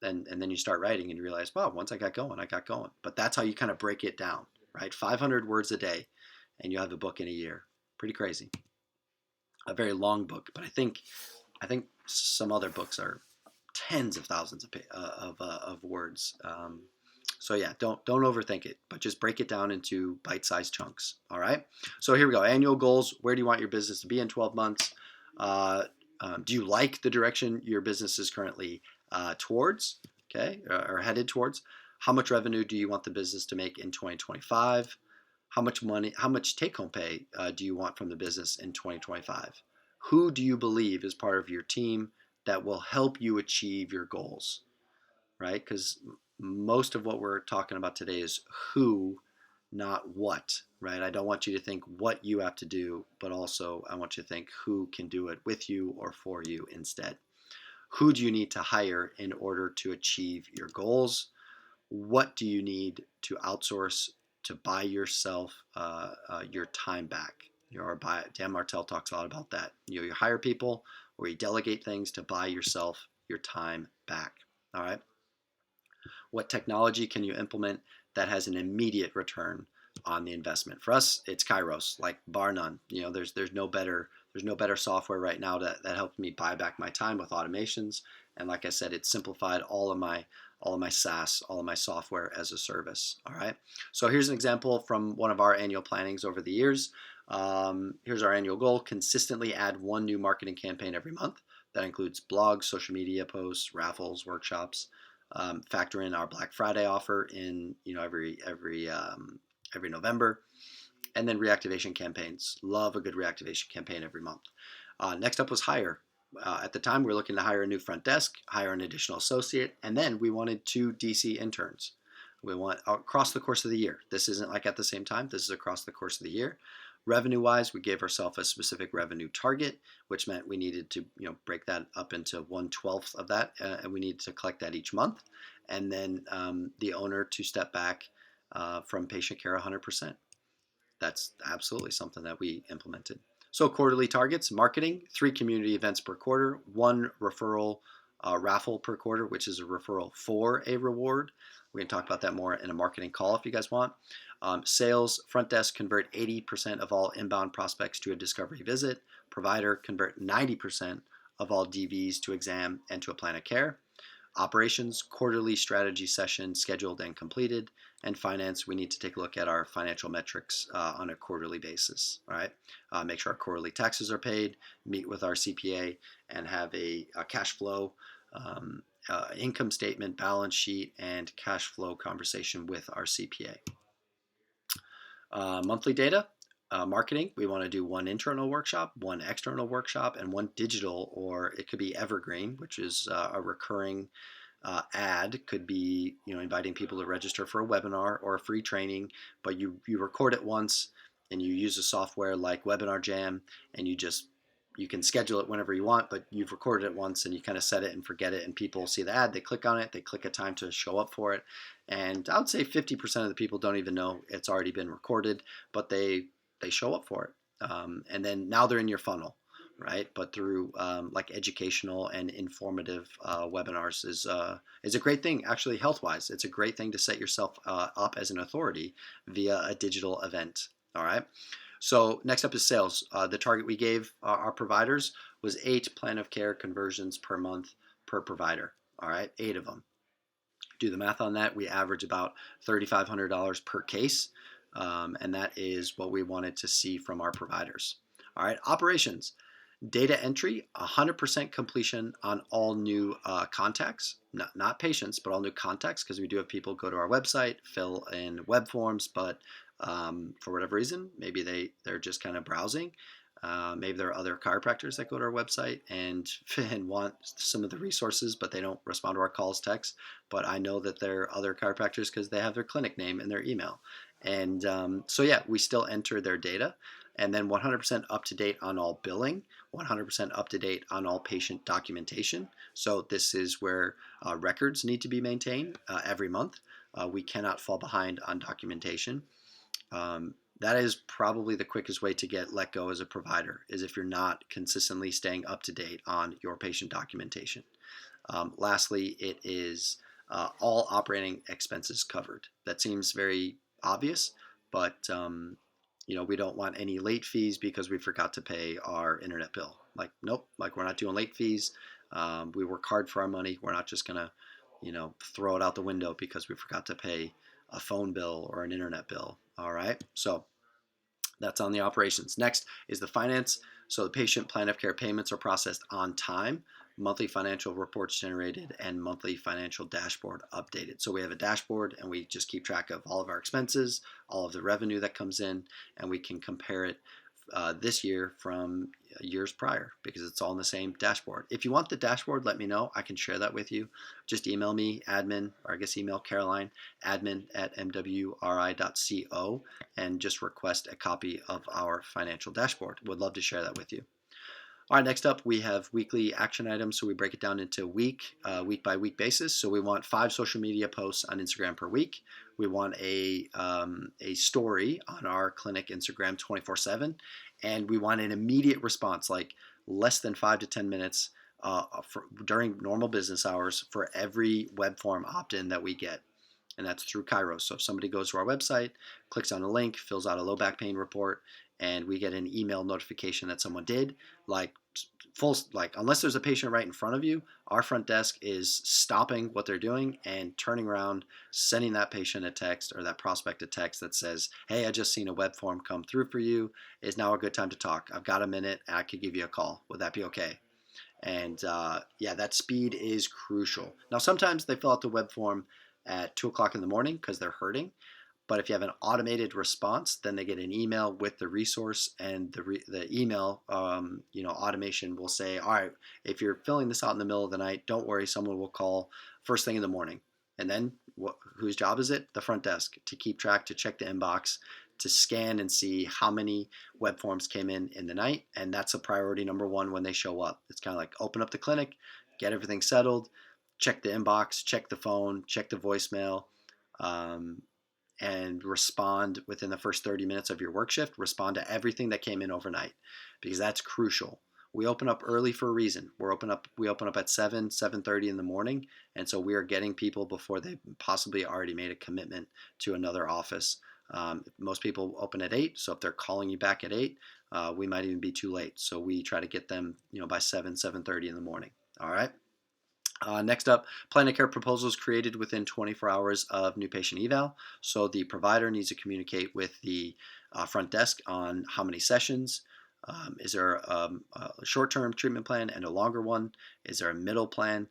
and then you start writing and you realize, wow, once I got going, I got going. But that's how you kind of break it down, right? 500 words a day, and you have a book in a year. Pretty crazy. A very long book, but I think some other books are tens of thousands of words. So yeah, don't overthink it, but just break it down into bite-sized chunks. All right. So here we go. Annual goals. Where do you want your business to be in 12 months? Do you like the direction your business is currently towards? Okay, or headed towards? How much revenue do you want the business to make in 2025? How much money? How much take-home pay do you want from the business in 2025? Who do you believe is part of your team that will help you achieve your goals? Right? Because most of what we're talking about today is who, not what, right? I don't want you to think what you have to do, but also I want you to think who can do it with you or for you instead. Who do you need to hire in order to achieve your goals? What do you need to outsource to buy yourself your time back? Dan Martell talks a lot about that. You hire people or you delegate things to buy yourself your time back. All right. What technology can you implement that has an immediate return on the investment? For us, it's Kairos, like bar none. There's no better software right now that helps me buy back my time with automations. And like I said, it's simplified all of my SaaS, all of my software as a service. All right. So here's an example from one of our annual plannings over the years. Here's our annual goal: consistently add one new marketing campaign every month. That includes blogs, social media posts, raffles, workshops. Factor in our Black Friday offer in every November, and then reactivation campaigns. Love a good reactivation campaign every month. Next up was hire. At the time, we were looking to hire a new front desk, hire an additional associate, and then we wanted 2 DC interns. We want across the course of the year. This isn't like at the same time. This is across the course of the year. Revenue-wise, we gave ourselves a specific revenue target, which meant we needed to break that up into 1/12 of that, and we needed to collect that each month. And then the owner to step back from patient care 100%. That's absolutely something that we implemented. So quarterly targets: marketing, 3 community events per quarter, 1 referral raffle per quarter, which is a referral for a reward. We're going to talk about that more in a marketing call if you guys want. Sales, front desk, convert 80% of all inbound prospects to a discovery visit. Provider, convert 90% of all DVs to exam and to a plan of care. Operations, quarterly strategy session scheduled and completed. And finance, we need to take a look at our financial metrics on a quarterly basis. All right, make sure our quarterly taxes are paid, meet with our CPA, and have a cash flow income statement, balance sheet, and cash flow conversation with our CPA. Monthly data, marketing, we want to do one internal workshop, one external workshop, and one digital, or it could be evergreen, which is a recurring ad. Could be inviting people to register for a webinar or a free training, but you record it once and you use a software like Webinar Jam, and you can schedule it whenever you want, but you've recorded it once and you kind of set it and forget it, and people see the ad, they click on it, they click a time to show up for it, and I would say 50% of the people don't even know it's already been recorded, but they show up for it, and then now they're in your funnel, right? But through like educational and informative webinars is a great thing. Actually, health-wise, it's a great thing to set yourself up as an authority via a digital event. All right. So next up is sales. The target we gave our providers was 8 plan of care conversions per month per provider. All right, 8 of them. Do the math on that. We average about $3,500 per case, and that is what we wanted to see from our providers. All right, operations. Data entry, 100% completion on all new contacts, not patients, but all new contacts, because we do have people go to our website, fill in web forms, but for whatever reason, maybe they're just kind of browsing. Maybe there are other chiropractors that go to our website and want some of the resources, but they don't respond to our calls, texts. But I know that there are other chiropractors because they have their clinic name in their email. And so, yeah, we still enter their data. And then 100% up to date on all billing, 100% up to date on all patient documentation. So this is where records need to be maintained every month. We cannot fall behind on documentation. That is probably the quickest way to get let go as a provider, is if you're not consistently staying up to date on your patient documentation. Lastly, it is all operating expenses covered. That seems very obvious, but we don't want any late fees because we forgot to pay our internet bill. Like, nope, like we're not doing late fees. We work hard for our money. We're not just gonna, throw it out the window because we forgot to pay a phone bill or an internet bill. All right, so that's on the operations. Next is the finance. So the patient plan of care payments are processed on time, monthly financial reports generated, and monthly financial dashboard updated. So we have a dashboard and we just keep track of all of our expenses, all of the revenue that comes in, and we can compare it this year from years prior because it's all in the same dashboard. If you want the dashboard, let me know. I can share that with you. Just email me, admin, or I guess email Caroline, admin@mwri.co, and just request a copy of our financial dashboard. Would love to share that with you. All right, next up, we have weekly action items. So we break it down into week by week basis. So we want 5 social media posts on Instagram per week. We want a story on our clinic Instagram 24/7. And we want an immediate response, like less than 5 to 10 minutes during normal business hours for every web form opt-in that we get. And that's through Kairos. So if somebody goes to our website, clicks on a link, fills out a low back pain report, and we get an email notification that someone did, unless there's a patient right in front of you, our front desk is stopping what they're doing and turning around, sending that patient a text or that prospect a text that says, hey, I just seen a web form come through for you. Is now a good time to talk? I've got a minute and I could give you a call. Would that be okay? And that speed is crucial. Now, sometimes they fill out the web form at 2 o'clock in the morning because they're hurting. But if you have an automated response, then they get an email with the resource, and the email, automation will say, all right, if you're filling this out in the middle of the night, don't worry, someone will call first thing in the morning. And then whose job is it? The front desk, to keep track, to check the inbox, to scan and see how many web forms came in the night. And that's a priority number 1 when they show up. It's kind of like open up the clinic, get everything settled, check the inbox, check the phone, check the voicemail, and respond within the first 30 minutes of your work shift. Respond to everything that came in overnight, because that's crucial. We open up early for a reason. We open up at 7:30 in the morning, and so we are getting people before they possibly already made a commitment to another office. Most people open at 8, so if they're calling you back at 8, we might even be too late. So we try to get them, by 7:30 in the morning. All right. Next up, plan of care proposals created within 24 hours of new patient eval. So the provider needs to communicate with the front desk on how many sessions. Is there a short-term treatment plan and a longer one? Is there a middle plan?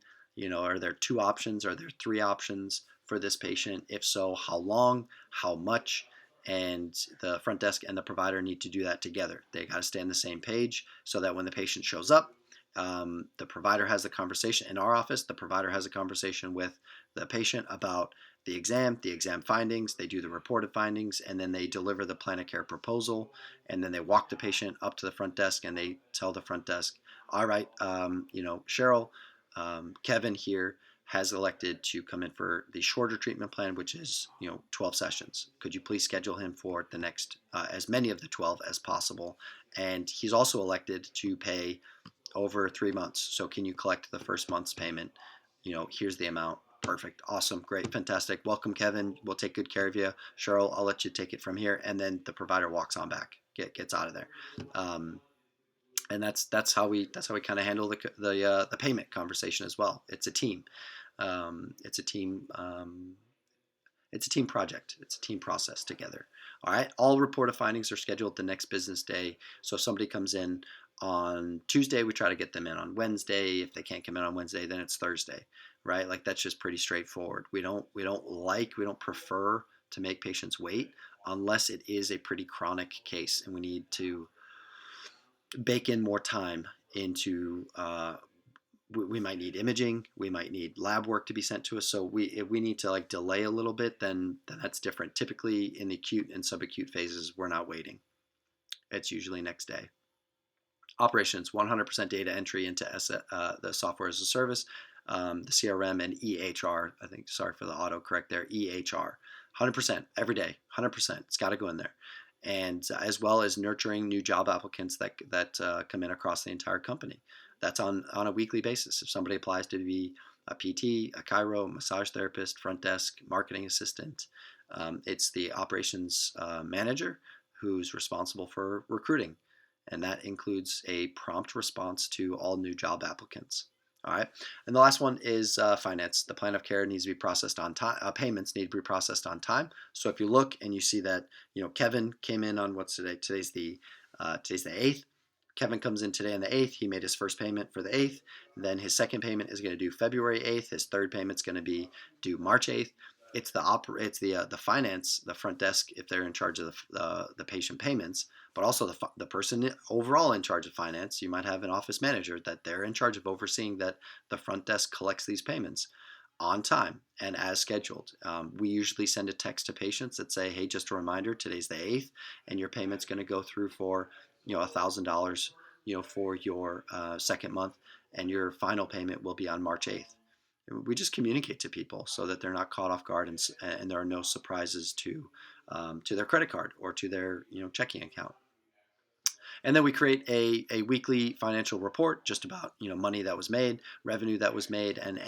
Are there 2 options? Are there 3 options for this patient? If so, how long, how much? And the front desk and the provider need to do that together. They got to stay on the same page so that when the patient shows up, the provider has the conversation in our office. The provider has a conversation with the patient about the exam findings. They do the reported findings, and then they deliver the plan of care proposal. And then they walk the patient up to the front desk, and they tell the front desk, "All right, Cheryl, Kevin here has elected to come in for the shorter treatment plan, which is 12 sessions. Could you please schedule him for the next as many of the 12 as possible? And he's also elected to pay over 3 months. So can you collect the first month's payment? Here's the amount. Perfect. Awesome. Great. Fantastic. Welcome, Kevin. We'll take good care of you. Cheryl, I'll let you take it from here." And then the provider walks on back, gets out of there. And that's how we kind of handle the payment conversation as well. It's a team. It's a team. It's a team project. It's a team process together. All right. All reported findings are scheduled the next business day. So if somebody comes in on Tuesday, we try to get them in on Wednesday. If they can't come in on Wednesday, then it's Thursday, right? Like that's just pretty straightforward. We don't prefer to make patients wait unless it is a pretty chronic case and we need to bake in more time into we might need imaging, we might need lab work to be sent to us. So if we need to like delay a little bit, then that's different. Typically in the acute and subacute phases, we're not waiting. It's usually next day. Operations, 100% data entry into the software as a service, the CRM and EHR. I think, sorry for the autocorrect there, EHR. 100% every day, 100%. It's got to go in there. And as well as nurturing new job applicants that come in across the entire company. That's on a weekly basis. If somebody applies to be a PT, a chiro, massage therapist, front desk, marketing assistant, it's the operations manager who's responsible for recruiting. And that includes a prompt response to all new job applicants. All right. And the last one is finance. The plan of care needs to be processed on time. Payments need to be processed on time. So if you look and you see that, Kevin came in on what's today? Today's the 8th. Kevin comes in today on the 8th. He made his first payment for the 8th. Then his second payment is going to do February 8th. His third payment is going to be due March 8th. It's the finance, the front desk, if they're in charge of the patient payments, but also the person overall in charge of finance. You might have an office manager that they're in charge of overseeing that the front desk collects these payments on time and as scheduled. We usually send a text to patients that say, "Hey, just a reminder, today's the 8th, and your payment's going to go through for $1,000, for your second month, and your final payment will be on March 8th." We just communicate to people so that they're not caught off guard and there are no surprises to their credit card or to their checking account. And then we create a weekly financial report just about money that was made, revenue that was made, and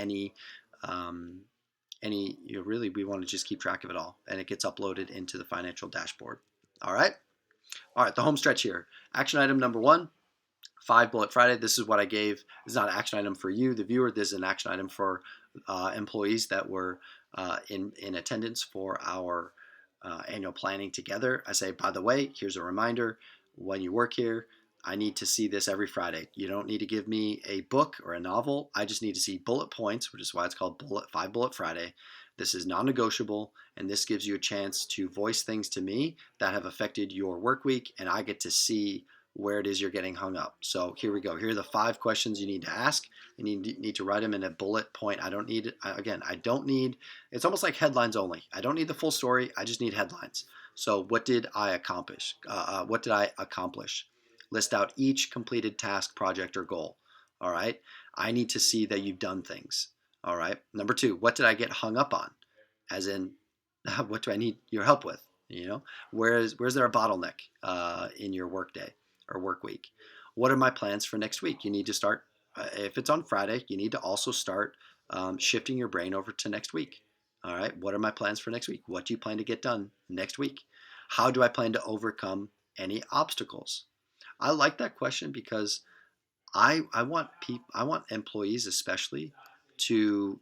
really we want to just keep track of it all, and it gets uploaded into the financial dashboard. All right, the home stretch here. Action item number 1. 5-bullet Friday. This is what I gave. This is not an action item for you, the viewer. This is an action item for employees that were in attendance for our annual planning together. I say, by the way, here's a reminder. When you work here, I need to see this every Friday. You don't need to give me a book or a novel. I just need to see bullet points, which is why it's called 5-bullet Friday. This is non-negotiable, and this gives you a chance to voice things to me that have affected your work week, and I get to see where it is you're getting hung up. So here we go. Here are the 5 questions you need to ask. You need to write them in a bullet point. I don't need, it's almost like headlines only. I don't need the full story. I just need headlines. So what did I accomplish? List out each completed task, project, or goal. All right. I need to see that you've done things. All right. Number 2, what did I get hung up on? As in, what do I need your help with? Where's there a bottleneck in your workday or work week? What are my plans for next week? You need to start, if it's on Friday, you need to also start shifting your brain over to next week. All right, what are my plans for next week? What do you plan to get done next week? How do I plan to overcome any obstacles? I like that question because I want employees especially to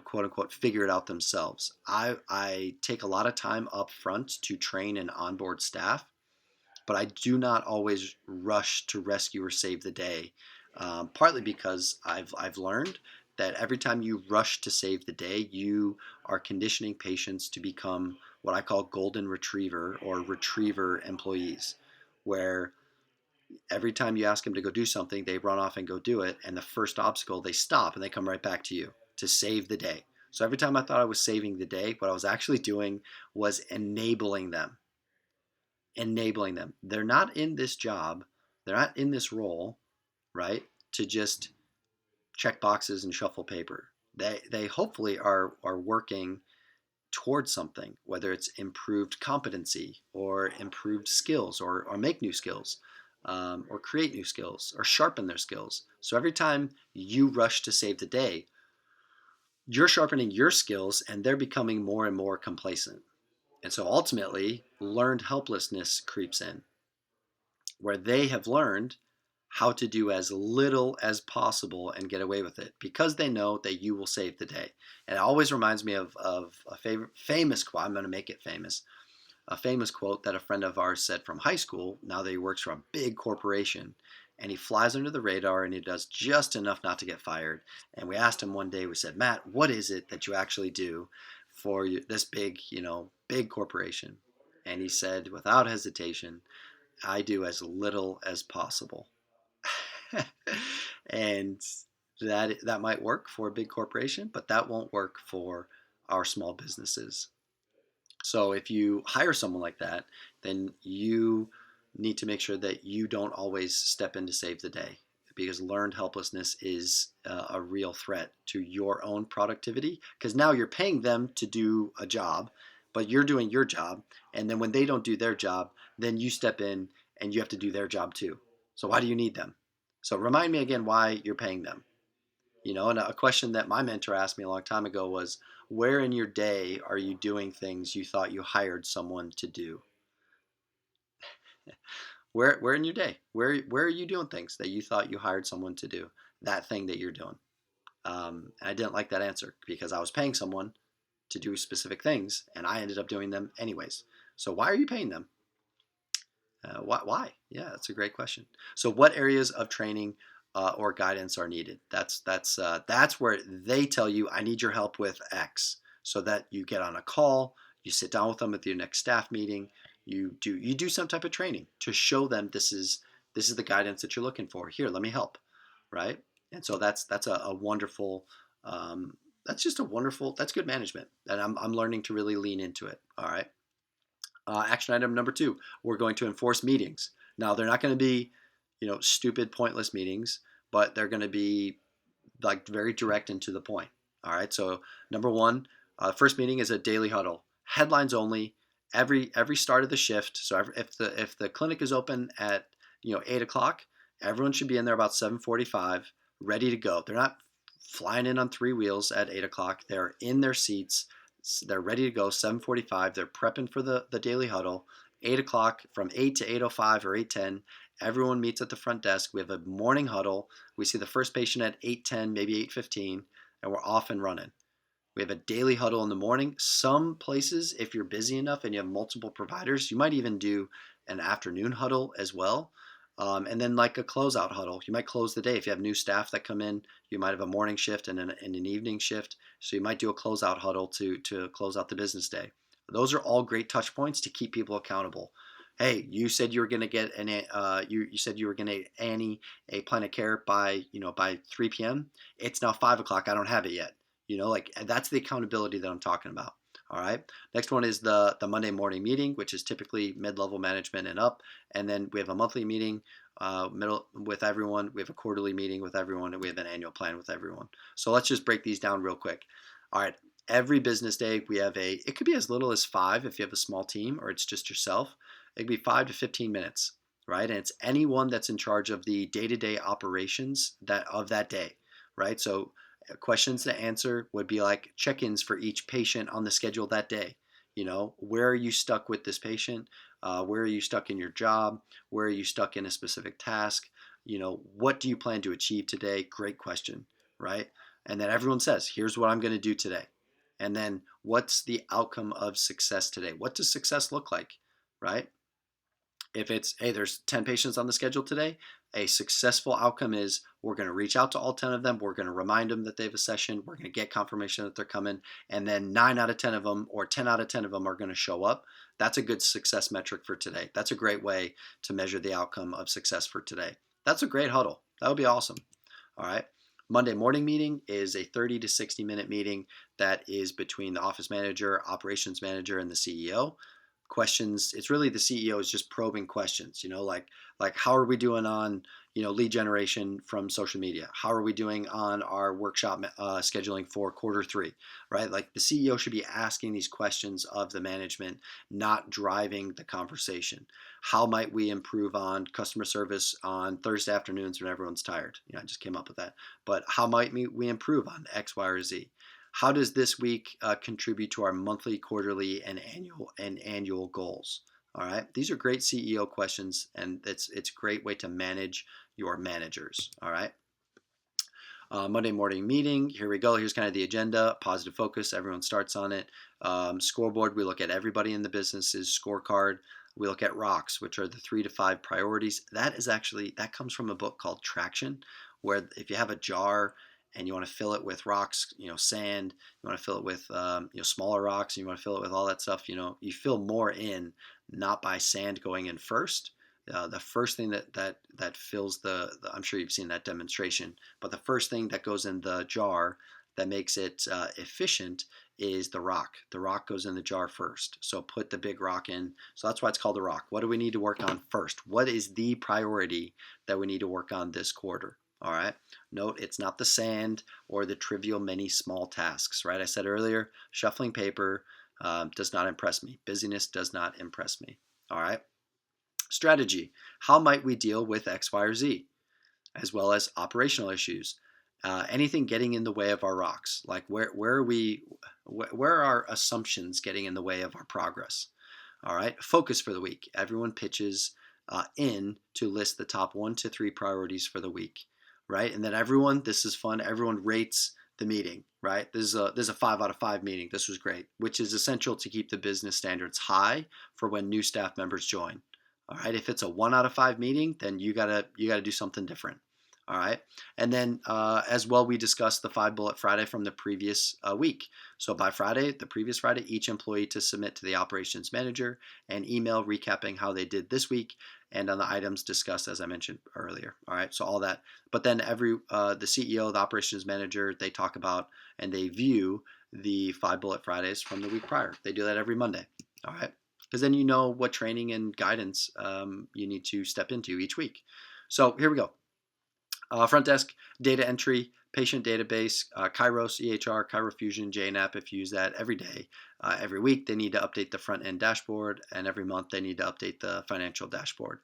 quote unquote figure it out themselves. I take a lot of time up front to train and onboard staff, but I do not always rush to rescue or save the day. Partly because I've learned that every time you rush to save the day, you are conditioning patients to become what I call golden retriever or retriever employees, where every time you ask them to go do something, they run off and go do it. And the first obstacle, they stop and they come right back to you to save the day. So every time I thought I was saving the day, what I was actually doing was enabling them. Enabling them. They're not in this job, they're not in this role, right? To just check boxes and shuffle paper. They hopefully are working towards something, whether it's improved competency or improved skills or make new skills or create new skills or sharpen their skills. So every time you rush to save the day, you're sharpening your skills and they're becoming more and more complacent. And so ultimately, learned helplessness creeps in, where they have learned how to do as little as possible and get away with it because they know that you will save the day. And it always reminds me of a famous quote. I'm going to make it famous. A famous quote that a friend of ours said from high school, now that he works for a big corporation. And he flies under the radar and he does just enough not to get fired. And we asked him one day, we said, Matt, what is it that you actually do for this big, big corporation? And he said, without hesitation, I do as little as possible. And that might work for a big corporation, but that won't work for our small businesses. So if you hire someone like that, then you need to make sure that you don't always step in to save the day, because learned helplessness is a real threat to your own productivity, because now you're paying them to do a job, but you're doing your job. And then when they don't do their job, then you step in and you have to do their job too. So why do you need them? So remind me again why you're paying them. And a question that my mentor asked me a long time ago was, where in your day are you doing things you thought you hired someone to do? Where in your day? Where are you doing things that you thought you hired someone to do? That thing that you're doing. And I didn't like that answer because I was paying someone to do specific things and I ended up doing them anyways. So why are you paying them? Why? Yeah, that's a great question. So, what areas of training or guidance are needed? That's where they tell you, I need your help with X, so that you get on a call, you sit down with them at your next staff meeting, you do some type of training to show them this is the guidance that you're looking for. Here, let me help, right? And so that's a wonderful. That's just a wonderful. That's good management, and I'm learning to really lean into it. All right. Action item number 2, we're going to enforce meetings. Now, they're not going to be, stupid, pointless meetings, but they're going to be like very direct and to the point. All right. So number 1, first meeting is a daily huddle, headlines only. Every start of the shift. So if the clinic is open at 8 o'clock, everyone should be in there about 7:45, ready to go. They're not flying in on 3 wheels at 8 o'clock. They're in their seats. They're ready to go 7:45. They're prepping for the daily huddle. 8 o'clock, from 8 to 8:05 or 8:10, everyone meets at the front desk. We have a morning huddle. We see the first patient at 8:10, maybe 8:15, and we're off and running. We have a daily huddle in the morning. Some places, if you're busy enough and you have multiple providers, you might even do an afternoon huddle as well. And then like a closeout huddle, you might close the day. If you have new staff that come in, you might have a morning shift and an evening shift. So you might do a closeout huddle to close out the business day. Those are all great touch points to keep people accountable. Hey, you said you were going to get you said you were going to Annie a plan of care by 3 p.m. It's now 5 o'clock. I don't have it yet. Like that's the accountability that I'm talking about. All right. Next one is the Monday morning meeting, which is typically mid-level management and up. And then we have a monthly meeting middle with everyone. We have a quarterly meeting with everyone, and we have an annual plan with everyone. So let's just break these down real quick. All right. Every business day, we have it could be as little as 5 if you have a small team or it's just yourself. It could be 5 to 15 minutes, right? And it's anyone that's in charge of the day-to-day operations of that day, right? So questions to answer would be like check-ins for each patient on the schedule that day. Where are you stuck with this patient? Where are you stuck in your job? Where are you stuck in a specific task? What do you plan to achieve today? Great question, right? And then everyone says, here's what I'm going to do today. And then what's the outcome of success today? What does success look like, right? If it's, hey, there's 10 patients on the schedule today, A successful outcome is we're going to reach out to all 10 of them. We're going to remind them that they have a session. We're going to get confirmation that they're coming. And then 9 out of 10 of them or 10 out of 10 of them are going to show up. That's a good success metric for today. That's a great way to measure the outcome of success for today. That's a great huddle. That would be awesome. All right. Monday morning meeting is a 30 to 60-minute meeting that is between the office manager, operations manager, and the CEO. Questions, it's really the CEO is just probing questions, like how are we doing on, lead generation from social media? How are we doing on our workshop scheduling for quarter 3, right? Like the CEO should be asking these questions of the management, not driving the conversation. How might we improve on customer service on Thursday afternoons when everyone's tired? I just came up with that. But how might we improve on X, Y, or Z? How does this week contribute to our monthly, quarterly, and annual goals? All right, these are great CEO questions, and it's a great way to manage your managers. All right. Monday morning meeting. Here we go. Here's kind of the agenda. Positive focus. Everyone starts on it. Scoreboard. We look at everybody in the business's scorecard. We look at rocks, which are the 3 to 5 priorities. That comes from a book called Traction, where if you have a jar and you want to fill it with rocks, sand, you want to fill it with smaller rocks, and you want to fill it with all that stuff, you fill more in, not by sand going in first. The first thing that fills I'm sure you've seen that demonstration, but the first thing that goes in the jar that makes it efficient is the rock. The rock goes in the jar first. So put the big rock in. So that's why it's called a rock. What do we need to work on first? What is the priority that we need to work on this quarter? All right. Note, it's not the sand or the trivial many small tasks, right? I said earlier, shuffling paper does not impress me. Busyness does not impress me. All right. Strategy. How might we deal with X, Y, or Z, as well as operational issues? Anything getting in the way of our rocks? Like where are our assumptions getting in the way of our progress? All right. Focus for the week. Everyone pitches in to list the top 1 to 3 priorities for the week, right? And then this is fun. Everyone rates the meeting, right? This is a 5 out of 5 meeting. This was great, which is essential to keep the business standards high for when new staff members join. All right. If it's a 1 out of 5 meeting, then you gotta do something different. All right. And then as well, we discussed the 5 bullet Friday from the previous week. So by the previous Friday, each employee to submit to the operations manager an email recapping how they did this week and on the items discussed, as I mentioned earlier. All right. So all that. But then the CEO, the operations manager, they talk about and they view the 5 bullet Fridays from the week prior. They do that every Monday. All right. Because then you know what training and guidance you need to step into each week. So here we go. Front desk, data entry, patient database, Kairos, EHR, ChiroFusion, JNAP, if you use that every day. Every week, they need to update the front end dashboard, and every month, they need to update the financial dashboard.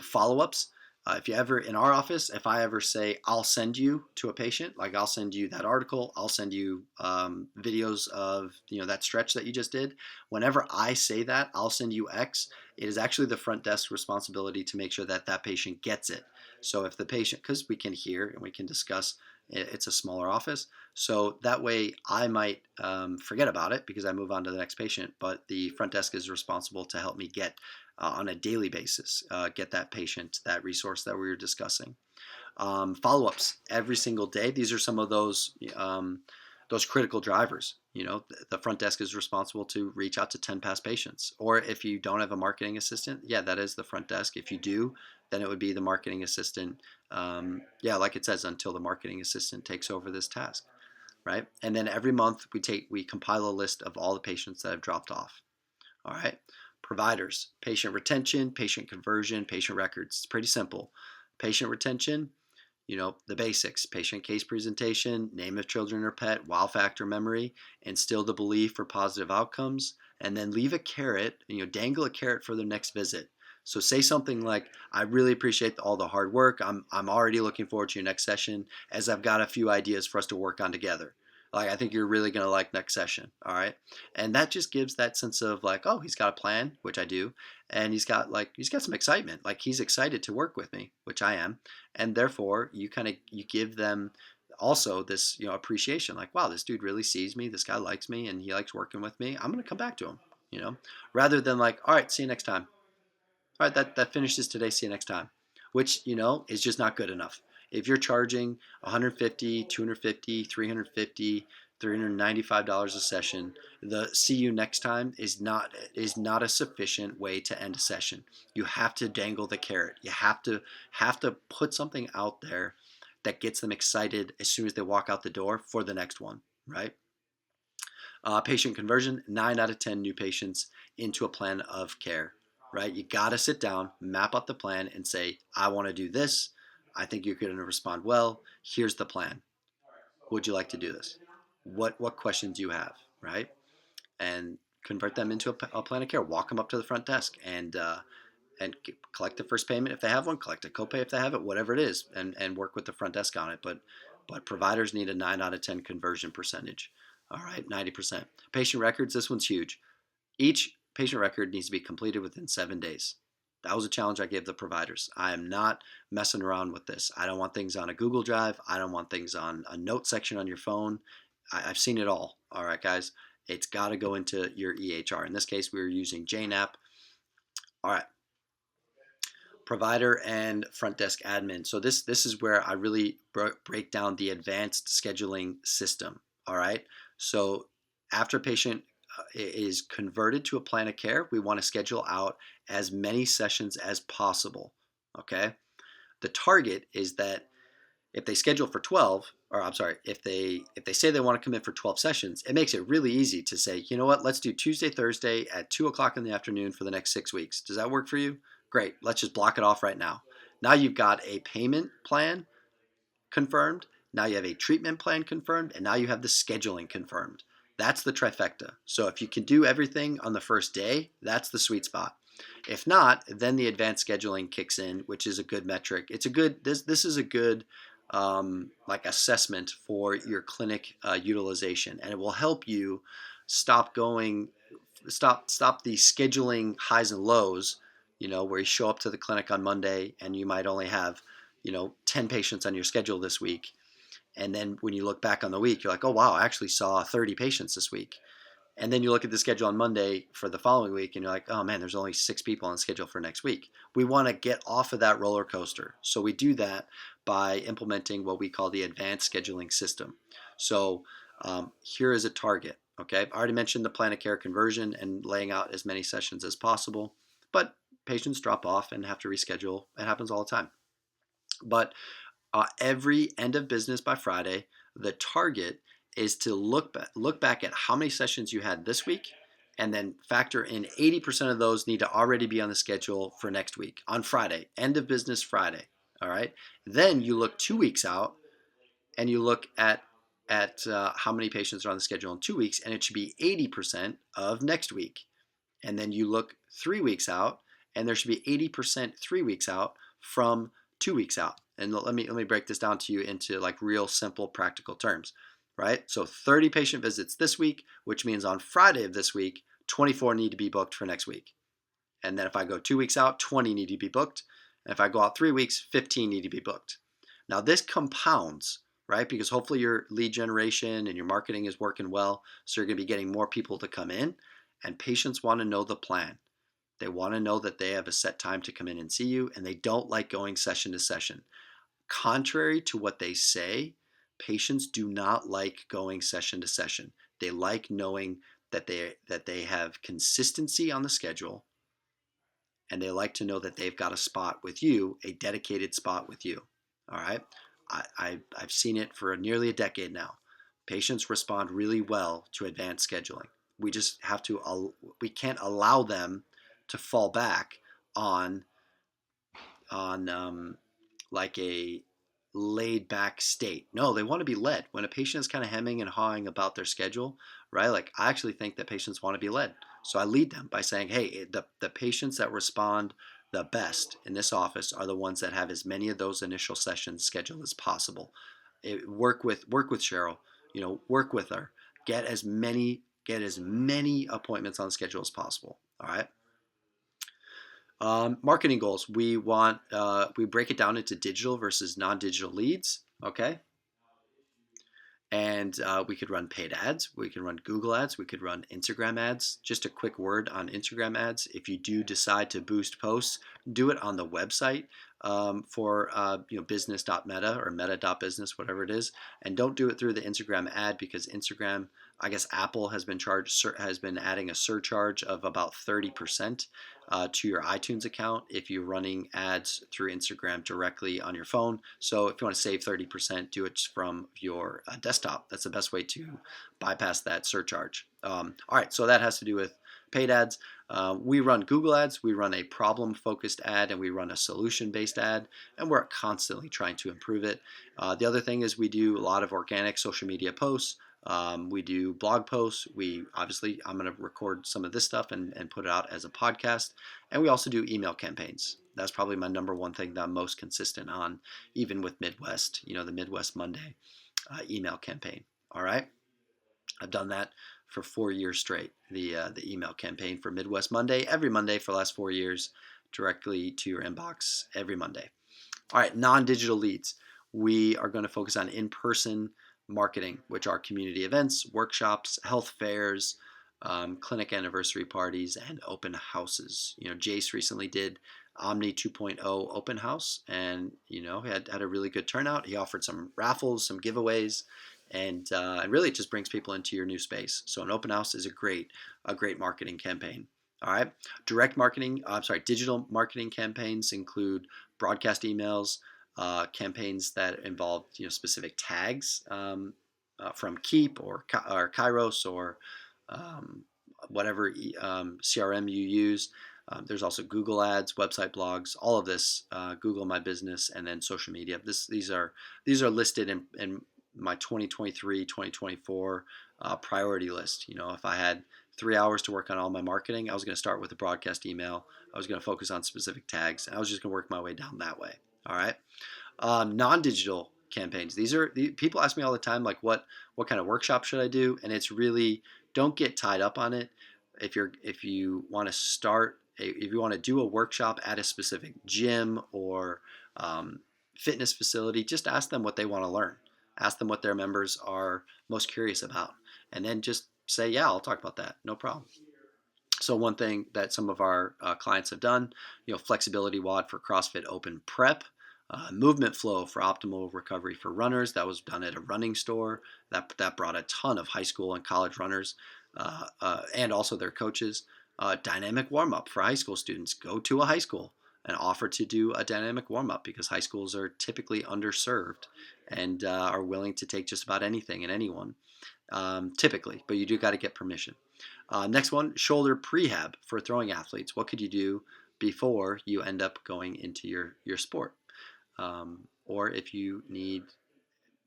Follow-ups. If you ever, in our office, if I ever say, I'll send you to a patient, like I'll send you that article, I'll send you videos of, that stretch that you just did. Whenever I say that, I'll send you X, it is actually the front desk responsibility to make sure that that patient gets it. So if the patient, because we can hear and we can discuss, it's a smaller office. So that way I might forget about it because I move on to the next patient, but the front desk is responsible to help me get on a daily basis, get that patient, that resource that we were discussing. Follow-ups every single day. These are some of those critical drivers. The front desk is responsible to reach out to 10 past patients. Or if you don't have a marketing assistant, yeah, that is the front desk. If you do, then it would be the marketing assistant. Like it says, until the marketing assistant takes over this task, right? And then every month we compile a list of all the patients that have dropped off. All right. Providers, patient retention, patient conversion, patient records. It's pretty simple. Patient retention, the basics: patient case presentation, name of children or pet, wow factor memory, instill the belief for positive outcomes, and then leave a carrot, dangle a carrot for the next visit. So say something like, I really appreciate all the hard work. I'm already looking forward to your next session, as I've got a few ideas for us to work on together. Like, I think you're really going to like next session. All right. And that just gives that sense of like, oh, he's got a plan, which I do. And he's got some excitement. Like, he's excited to work with me, which I am. And therefore you give them also this, appreciation. Like, wow, this dude really sees me. This guy likes me and he likes working with me. I'm going to come back to him, rather than like, all right, see you next time. All right, that finishes today. See you next time. which, is just not good enough. If you're charging 150, 250, 350, $395 a session, the see you next time is not a sufficient way to end a session. You have to dangle the carrot. You have to put something out there that gets them excited as soon as they walk out the door for the next one, right? Patient conversion, 9 out of 10 new patients into a plan of care, right? You got to sit down, map out the plan, and say, I want to do this. I think you're going to respond well. Here's the plan. Would you like to do this? What questions do you have, right? And convert them into a plan of care. Walk them up to the front desk and collect the first payment if they have one, collect a copay if they have it, whatever it is, and work with the front desk on it. But providers need a 9 out of 10 conversion percentage. All right, 90%. Patient records, this one's huge. Each patient record needs to be completed within 7 days. That was a challenge I gave the providers. I am not messing around with this. I don't want things on a Google Drive. I don't want things on a note section on your phone. I've seen it all. All right, guys. It's got to go into your EHR. In this case, we were using JNAP. All right. Provider and front desk admin. So this is where I really break down the advanced scheduling system. All right. So after a patient is converted to a plan of care, we want to schedule out as many sessions as possible. Okay. The target is that if they schedule for 12, or I'm sorry, if they say they want to come in for 12 sessions, it makes it really easy to say, you know what, let's do Tuesday, Thursday at 2 o'clock in the afternoon for the next 6 weeks. Does that work for you? Great. Let's just block it off right now. Now you've got a payment plan confirmed. Now you have a treatment plan confirmed. And now you have the scheduling confirmed. That's the trifecta. So if you can do everything on the first day, that's the sweet spot. If not, then the advanced scheduling kicks in, which is a good metric. It's a good, this is a good like assessment for your clinic utilization, and it will help you stop the scheduling highs and lows, where you show up to the clinic on Monday and you might only have 10 patients on your schedule this week, and then when you look back on the week, you're like, oh wow, I actually saw 30 patients this week. And then you look at the schedule on Monday for the following week and you're like, oh man, there's only 6 people on the schedule for next week. We want to get off of that roller coaster. So we do that by implementing what we call the advanced scheduling system. So here is a target. Okay, I already mentioned the plan of care conversion and laying out as many sessions as possible, but patients drop off and have to reschedule. It happens all the time. But every end of business by Friday, the target is to look back at how many sessions you had this week, and then factor in 80% of those need to already be on the schedule for next week on Friday, end of business Friday. All right. Then you look 2 weeks out, and you look at how many patients are on the schedule in 2 weeks, and it should be 80% of next week. And then you look 3 weeks out, and there should be 80% 3 weeks out from 2 weeks out. And let me break this down to you into like real simple practical terms, right? So 30 patient visits this week, which means on Friday of this week, 24 need to be booked for next week. And then if I go 2 weeks out, 20 need to be booked. And if I go out 3 weeks, 15 need to be booked. Now this compounds, right? Because hopefully your lead generation and your marketing is working well. So you're going to be getting more people to come in, and patients want to know the plan. They want to know that they have a set time to come in and see you, and they don't like going session to session. Contrary to what they say, patients do not like going session to session. They like knowing that they have consistency on the schedule, and they like to know that they've got a spot with you, a dedicated spot with you. All right? I've seen it for nearly a decade now. Patients respond really well to advanced scheduling. We just have to, we can't allow them to fall back on like a laid back state. No, they want to be led. When a patient is kind of hemming and hawing about their schedule, right? Like I actually think that patients want to be led. So I lead them by saying, hey, the patients that respond the best in this office are the ones that have as many of those initial sessions scheduled as possible. Work with Cheryl, work with her. Get as many appointments on the schedule as possible. All right. Marketing goals. We break it down into digital versus non-digital leads. Okay. And we could run paid ads. We can run Google ads. We could run Instagram ads. Just a quick word on Instagram ads. If you do decide to boost posts, do it on the website. for business.meta or meta.business, whatever it is, and don't do it through the Instagram ad, because Instagram, I guess Apple has been adding a surcharge of about 30% to your iTunes account if you're running ads through Instagram directly on your phone. So if you want to save 30%, do it from your desktop. That's the best way to bypass that surcharge. All right, so that has to do with paid ads. We run Google ads, we run a problem focused ad, and we run a solution based ad, and we're constantly trying to improve it. The other thing is we do a lot of organic social media posts. We do blog posts. I'm going to record some of this stuff and put it out as a podcast. And we also do email campaigns. That's probably my number one thing that I'm most consistent on, even with Midwest, the Midwest Monday email campaign. All right. I've done that for 4 years straight. The email campaign for Midwest Monday, every Monday for the last 4 years, directly to your inbox every Monday. All right, non-digital leads. We are going to focus on in-person marketing, which are community events, workshops, health fairs, clinic anniversary parties, and open houses. Jace recently did Omni 2.0 open house, and had a really good turnout. He offered some raffles, some giveaways, and really it just brings people into your new space. So an open house is a great marketing campaign. All right, digital marketing campaigns include broadcast emails, campaigns that involve specific tags from Keep or Kairos or whatever CRM you use. There's also Google Ads, website blogs, all of this, Google My Business, and then social media. These are listed in my 2023-2024 priority list. If I had 3 hours to work on all my marketing, I was going to start with a broadcast email. I was going to focus on specific tags, and I was just going to work my way down that way. All right. Non-digital campaigns. People ask me all the time, like, what kind of workshop should I do? And it's really, don't get tied up on it. If you want to do a workshop at a specific gym or fitness facility, just ask them what they want to learn. Ask them what their members are most curious about, and then just say, yeah, I'll talk about that. No problem. So one thing that some of our clients have done, flexibility WOD for CrossFit Open Prep, movement flow for optimal recovery for runners. That was done at a running store. That brought a ton of high school and college runners and also their coaches. Dynamic warm up for high school students. Go to a high school and offer to do a dynamic warm up, because high schools are typically underserved and are willing to take just about anything and anyone. Typically, but you do got to get permission. Next one, shoulder prehab for throwing athletes. What could you do before you end up going into your sport? Or if you need,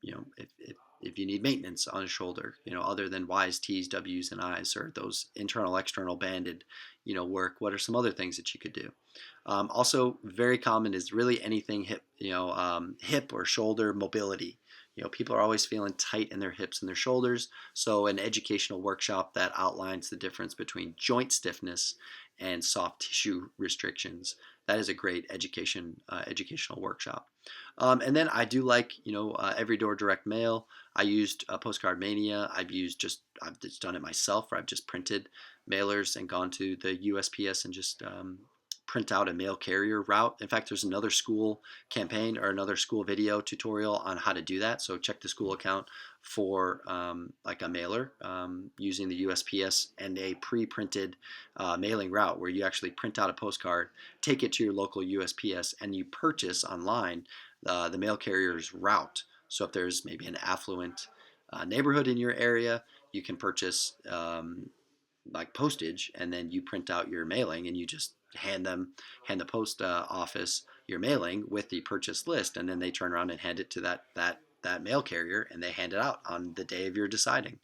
if you need maintenance on a shoulder, other than Y's, T's, W's, and I's, or those internal, external banded, work, what are some other things that you could do? Also, very common is really anything hip, hip or shoulder mobility. People are always feeling tight in their hips and their shoulders. So an educational workshop that outlines the difference between joint stiffness and soft tissue restrictions. That is a great educational workshop. And then I do like, Every Door Direct Mail. I used Postcard Mania. I've just done it myself, where I've just printed mailers and gone to the USPS and just print out a mail carrier route. In fact, there's another school campaign or another school video tutorial on how to do that. So check the school account for like a mailer using the USPS and a pre-printed mailing route, where you actually print out a postcard, take it to your local USPS, and you purchase online the mail carrier's route. So if there's maybe an affluent neighborhood in your area, you can purchase like postage, and then you print out your mailing and you just hand the post office your mailing with the purchase list, and then they turn around and hand it to that mail carrier, and they hand it out on the day of your deciding.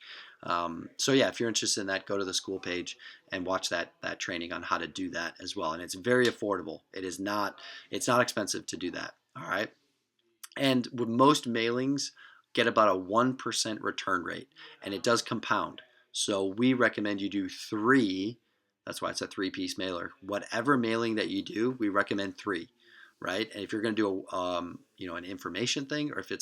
So yeah, if you're interested in that, go to the school page and watch that training on how to do that as well. And it's very affordable. It's not expensive to do that. All right. And with most mailings get about a 1% return rate, and it does compound. So we recommend you do 3. That's why it's a 3-piece mailer. Whatever mailing that you do, we recommend 3, right? And if you're going to do an information thing, or if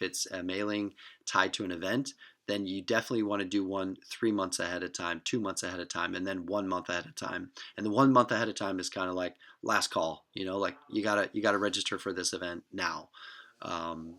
it's a mailing tied to an event, then you definitely want to do one 3 months ahead of time, 2 months ahead of time, and then 1 month ahead of time. And the 1 month ahead of time is kind of like last call. Like you gotta register for this event now. Um,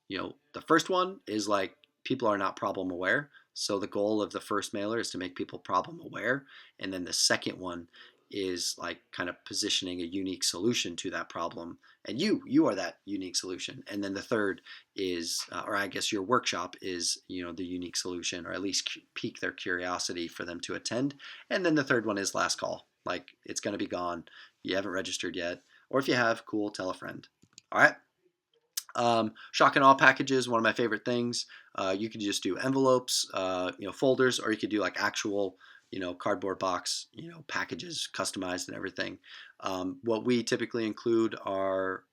the first one is like people are not problem aware. So the goal of the first mailer is to make people problem aware, and then the second one is like kind of positioning a unique solution to that problem, and you are that unique solution. And then the third is, or I guess your workshop is, the unique solution, or at least pique their curiosity for them to attend. And then the third one is last call, like it's going to be gone, you haven't registered yet, or if you have, cool, tell a friend. All right. Shock and awe packages, one of my favorite things. You could just do envelopes, folders, or you could do like actual, cardboard box, packages, customized and everything. What we typically include are,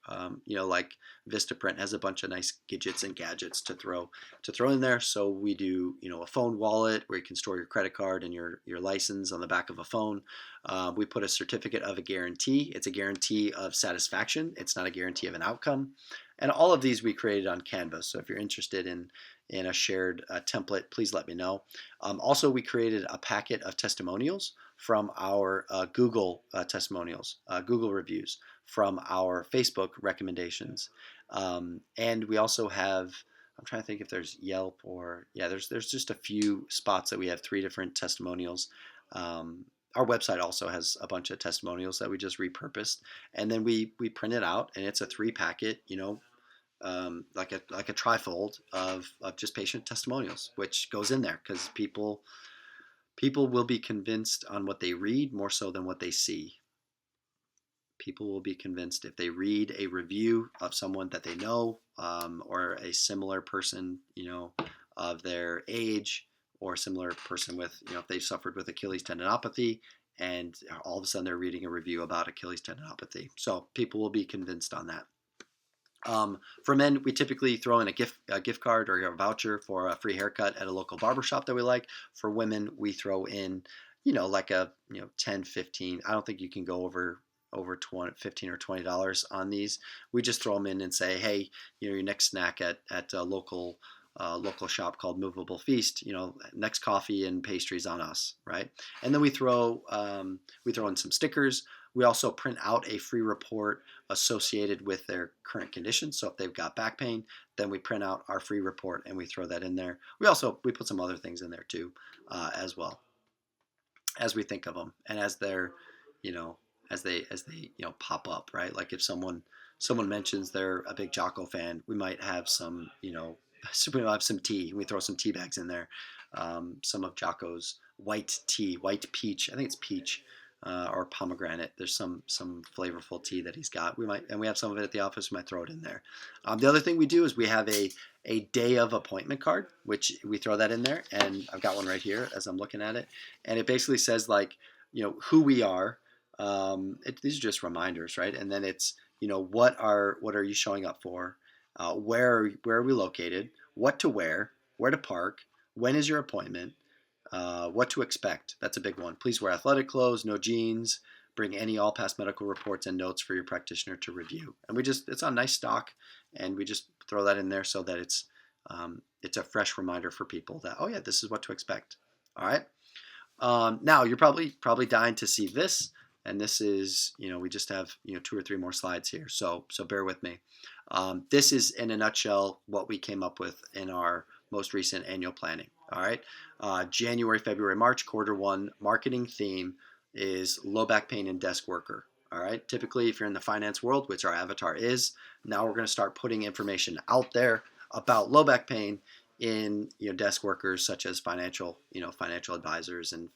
like Vistaprint has a bunch of nice gadgets and gadgets to throw in there. So we do, a phone wallet where you can store your credit card and your license on the back of a phone. We put a certificate of a guarantee. It's a guarantee of satisfaction. It's not a guarantee of an outcome. And all of these we created on Canva. So if you're interested in a shared template, please let me know. Also, we created a packet of testimonials from our Google testimonials, Google reviews, from our Facebook recommendations. And we also have, I'm trying to think if there's Yelp or, yeah, there's just a few spots that we have 3 different testimonials. Our website also has a bunch of testimonials that we just repurposed, and then we print it out, and it's a 3 packet, like a trifold of just patient testimonials, which goes in there because people will be convinced on what they read more so than what they see. People will be convinced if they read a review of someone that they know, or a similar person, of their age, or a similar person with, if they've suffered with Achilles tendinopathy, and all of a sudden they're reading a review about Achilles tendinopathy. So people will be convinced on that. For men, we typically throw in a gift card or a voucher for a free haircut at a local barbershop that we like. For women, we throw in, like a 10, 15. I don't think you can go over 20, 15 or $20 on these. We just throw them in and say, hey, your next snack at a local shop called Movable Feast, next coffee and pastries on us, right? And then we throw in some stickers. We also print out a free report associated with their current condition. So if they've got back pain, then we print out our free report and we throw that in there. We put some other things in there too, as well, as we think of them, and as they're, as they pop up, right? Like if someone mentions they're a big Jocko fan, we might have some, so we might have some tea. We throw some tea bags in there. Some of Jocko's white tea, white peach. I think it's peach. Or pomegranate. There's some flavorful tea that he's got. We have some of it at the office. We might throw it in there. The other thing we do is we have a day of appointment card, which we throw that in there. And I've got one right here as I'm looking at it. And it basically says like, who we are. These are just reminders, right? And then it's, what are you showing up for? Where are we located? What to wear? Where to park? When is your appointment? What to expect. That's a big one. Please wear athletic clothes, no jeans. Bring any all past medical reports and notes for your practitioner to review. And it's on nice stock, and we just throw that in there so that it's a fresh reminder for people that, oh yeah, this is what to expect. All right. Now you're probably dying to see this, and this is, we just have 2 or 3 more slides here, so bear with me. This is in a nutshell what we came up with in our most recent annual planning. All right. January, February, March, Q1 marketing theme is low back pain and desk worker. All right. Typically, if you're in the finance world, which our avatar is, now we're going to start putting information out there about low back pain in desk workers such as financial advisors and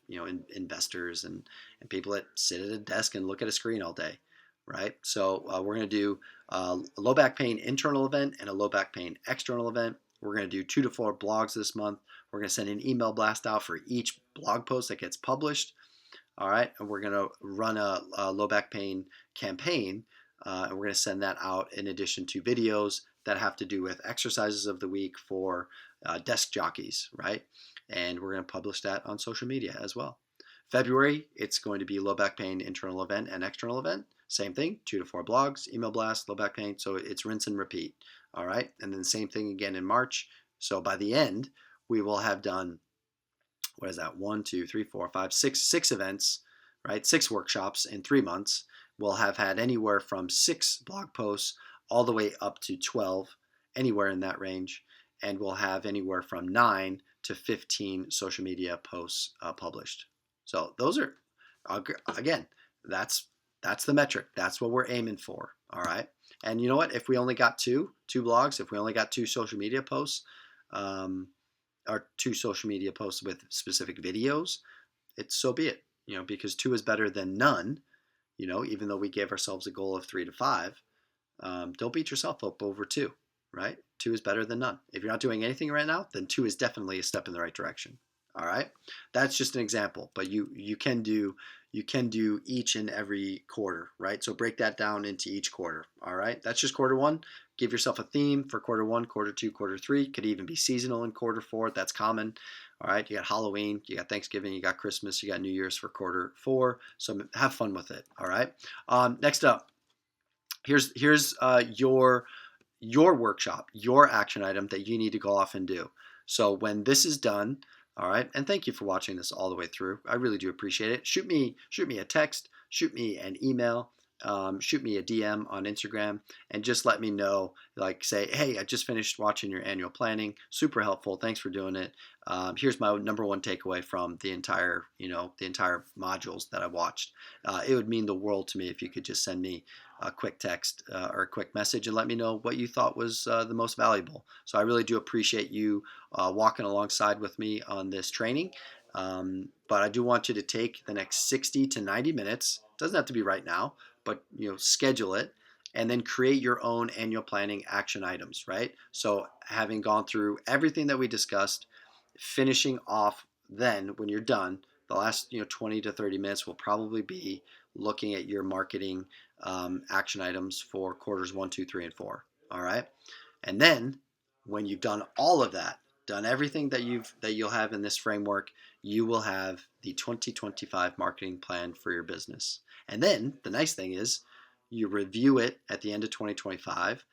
investors and people that sit at a desk and look at a screen all day. Right. So we're going to do a low back pain internal event and a low back pain external event. We're going to do 2 to 4 blogs this month. We're going to send an email blast out for each blog post that gets published. All right. And we're going to run a low back pain campaign. And we're going to send that out in addition to videos that have to do with exercises of the week for desk jockeys. Right. And we're going to publish that on social media as well. February, it's going to be low back pain internal event and external event. Same thing, 2 to 4 blogs, email blast, low back pain. So it's rinse and repeat. All right. And then the same thing again in March. So by the end, we will have done, what is that? 1, 2, 3, 4, 5, 6 events, right? 6 workshops in 3 months. We'll have had anywhere from 6 blog posts all the way up to 12, anywhere in that range. And we'll have anywhere from 9 to 15 social media posts published. So those are, again, that's the metric. That's what we're aiming for. All right. And you know what? If we only got two blogs, if we only got 2 social media posts, or 2 social media posts with specific videos, it's so be it. Because 2 is better than none. Even though we gave ourselves a goal of 3 to 5, don't beat yourself up over 2. Right? 2 is better than none. If you're not doing anything right now, then 2 is definitely a step in the right direction. All right, that's just an example, but you can do each and every quarter, right? So break that down into each quarter. All right, that's just quarter 1. Give yourself a theme for quarter 1, quarter 2, quarter 3. Could even be seasonal in quarter 4. That's common. All right, you got Halloween, you got Thanksgiving, you got Christmas, you got New Year's for quarter 4. So have fun with it. All right. Next up, here's your workshop, your action item that you need to go off and do. So when this is done, all right, and thank you for watching this all the way through. I really do appreciate it. Shoot me a text, shoot me an email, shoot me a DM on Instagram, and just let me know. Like, say, hey, I just finished watching your annual planning. Super helpful. Thanks for doing it. Here's my number 1 takeaway from the entire modules that I watched. It would mean the world to me if you could just send me a quick text or a quick message and let me know what you thought was the most valuable. So I really do appreciate you walking alongside with me on this training. But I do want you to take the next 60 to 90 minutes. It doesn't have to be right now, but schedule it, and then create your own annual planning action items, right? So having gone through everything that we discussed, finishing off, then when you're done, the last 20 to 30 minutes will probably be looking at your marketing action items for quarters 1, 2, 3, and 4. All right, and then when you've done all of that, done everything that you'll have in this framework, you will have the 2025 marketing plan for your business. And then the nice thing is, you review it at the end of 2025,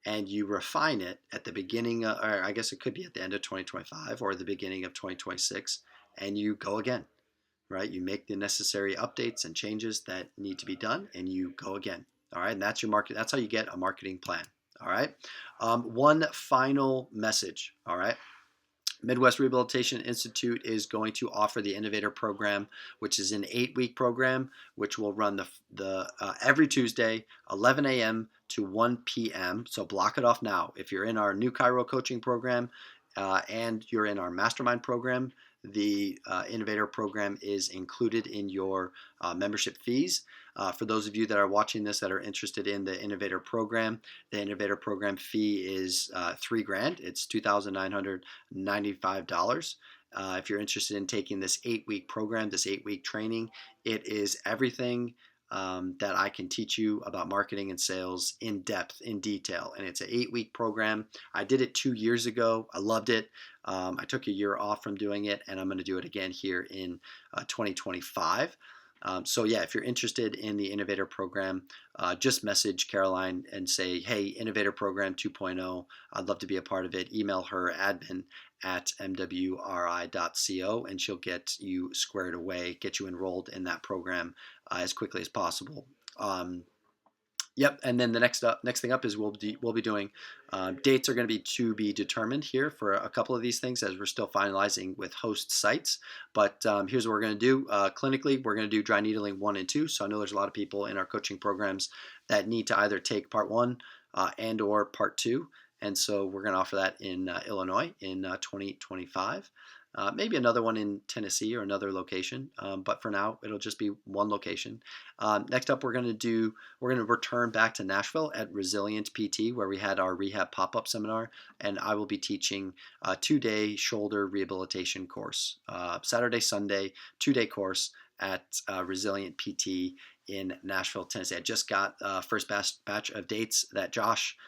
and you refine it at the beginning of, or I guess it could be at the end of 2025 or the beginning of 2026, and you go again. Right? You make the necessary updates and changes that need to be done, and you go again. All right, and that's your market. That's how you get a marketing plan. All right. One final message. All right. Midwest Rehabilitation Institute is going to offer the Innovator Program, which is an 8-week program, which will run every Tuesday, 11 a.m. to 1 p.m. So block it off now. If you're in our new Chiro coaching program and you're in our mastermind program, the Innovator Program is included in your membership fees. For those of you that are watching this that are interested in the Innovator Program, the Innovator Program fee is $3,000. It's $2,995. If you're interested in taking this 8-week program, this 8-week training, it is everything that I can teach you about marketing and sales in depth, in detail. And it's an 8-week program. I did it 2 years ago. I loved it. I took a year off from doing it, and I'm going to do it again here in 2025. So yeah, if you're interested in the Innovator Program, just message Caroline and say, hey, Innovator Program 2.0, I'd love to be a part of it. Email her, admin@mwri.co, and she'll get you squared away, get you enrolled in that program as quickly as possible. Yep, and then the next thing up is we'll be doing dates are going to be determined here for a couple of these things as we're still finalizing with host sites. But here's what we're going to do. Clinically, we're going to do dry needling 1 and 2. So I know there's a lot of people in our coaching programs that need to either take part 1 and or part 2. And so we're going to offer that in Illinois in 2025. Maybe another one in Tennessee or another location, but for now it'll just be one location. Next up, we're going to return back to Nashville at Resilient PT, where we had our rehab pop-up seminar, and I will be teaching a 2-day shoulder rehabilitation course, Saturday, Sunday, 2-day course at Resilient PT in Nashville, Tennessee. I just got first batch of dates that Josh,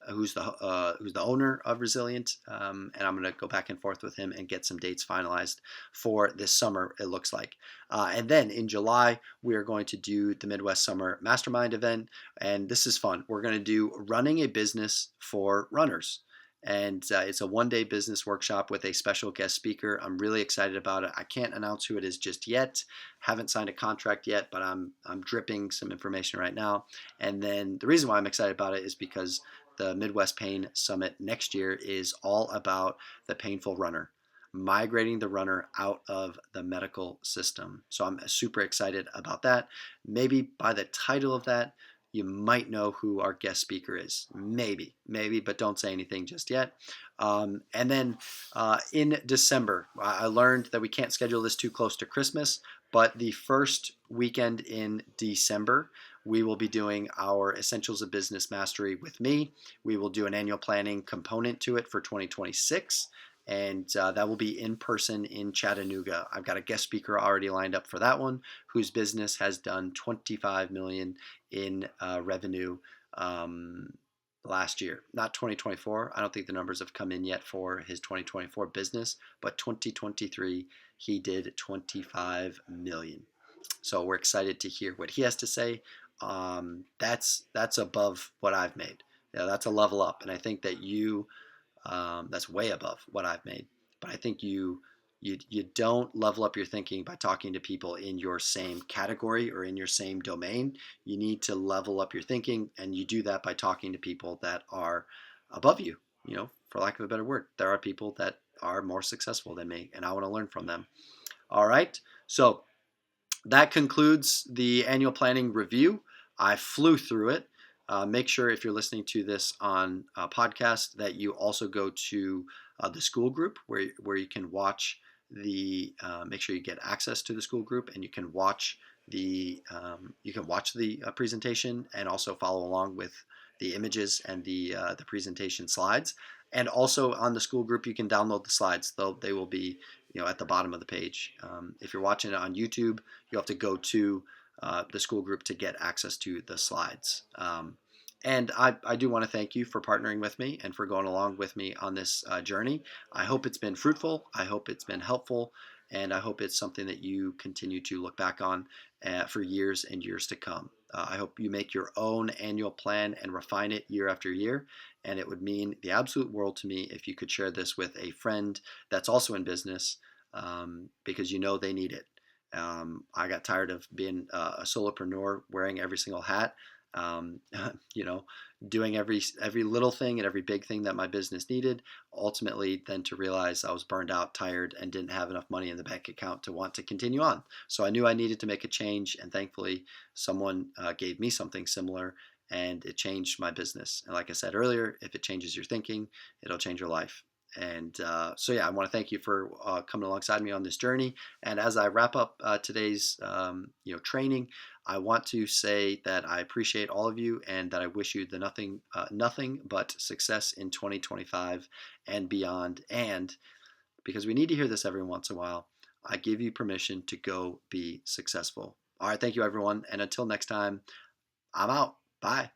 who's the owner of Resilient, and I'm going to go back and forth with him and get some dates finalized for this summer, it looks like. And then in July, we are going to do the Midwest Summer Mastermind event, and this is fun. We're going to do running a business for runners. And it's a one-day business workshop with a special guest speaker. I'm really excited about it. I can't announce who it is just yet. Haven't signed a contract yet, but I'm dripping some information right now. And then the reason why I'm excited about it is because the Midwest Pain Summit next year is all about the painful runner, migrating the runner out of the medical system. So I'm super excited about that. Maybe by the title of that, you might know who our guest speaker is. Maybe, but don't say anything just yet. And then in December, I learned that we can't schedule this too close to Christmas, but the first weekend in December, we will be doing our Essentials of Business Mastery with me. We will do an annual planning component to it for 2026. And that will be in person in Chattanooga. I've got a guest speaker already lined up for that one, whose business has done 25 million in revenue last year. Not 2024. I don't think the numbers have come in yet for his 2024 business, but 2023 he did 25 million. So we're excited to hear what he has to say. That's above what I've made. Yeah, that's a level up, and I think that that's way above what I've made. But I think you don't level up your thinking by talking to people in your same category or in your same domain. You need to level up your thinking, and you do that by talking to people that are above you. For lack of a better word, there are people that are more successful than me, and I want to learn from them. All right. So that concludes the annual planning review. I flew through it. Make sure if you're listening to this on a podcast that you also go to the school group where you can watch make sure you get access to the school group, and you can watch the presentation and also follow along with the images and the presentation slides. And also on the school group, you can download the slides. They will be at the bottom of the page. If you're watching it on YouTube, you have to go to the school group to get access to the slides. And I do want to thank you for partnering with me and for going along with me on this journey. I hope it's been fruitful. I hope it's been helpful. And I hope it's something that you continue to look back on for years and years to come. I hope you make your own annual plan and refine it year after year. And it would mean the absolute world to me if you could share this with a friend that's also in business, because they need it. I got tired of being a solopreneur, wearing every single hat, um, you know, doing every little thing and every big thing that my business needed. Ultimately, then to realize I was burned out, tired, and didn't have enough money in the bank account to want to continue on. So I knew I needed to make a change, and thankfully, someone gave me something similar, and it changed my business. And like I said earlier, if it changes your thinking, it'll change your life. And so, yeah, I want to thank you for coming alongside me on this journey. And as I wrap up today's training, I want to say that I appreciate all of you, and that I wish you the nothing but success in 2025 and beyond. And because we need to hear this every once in a while, I give you permission to go be successful. All right, thank you, everyone. And until next time, I'm out. Bye.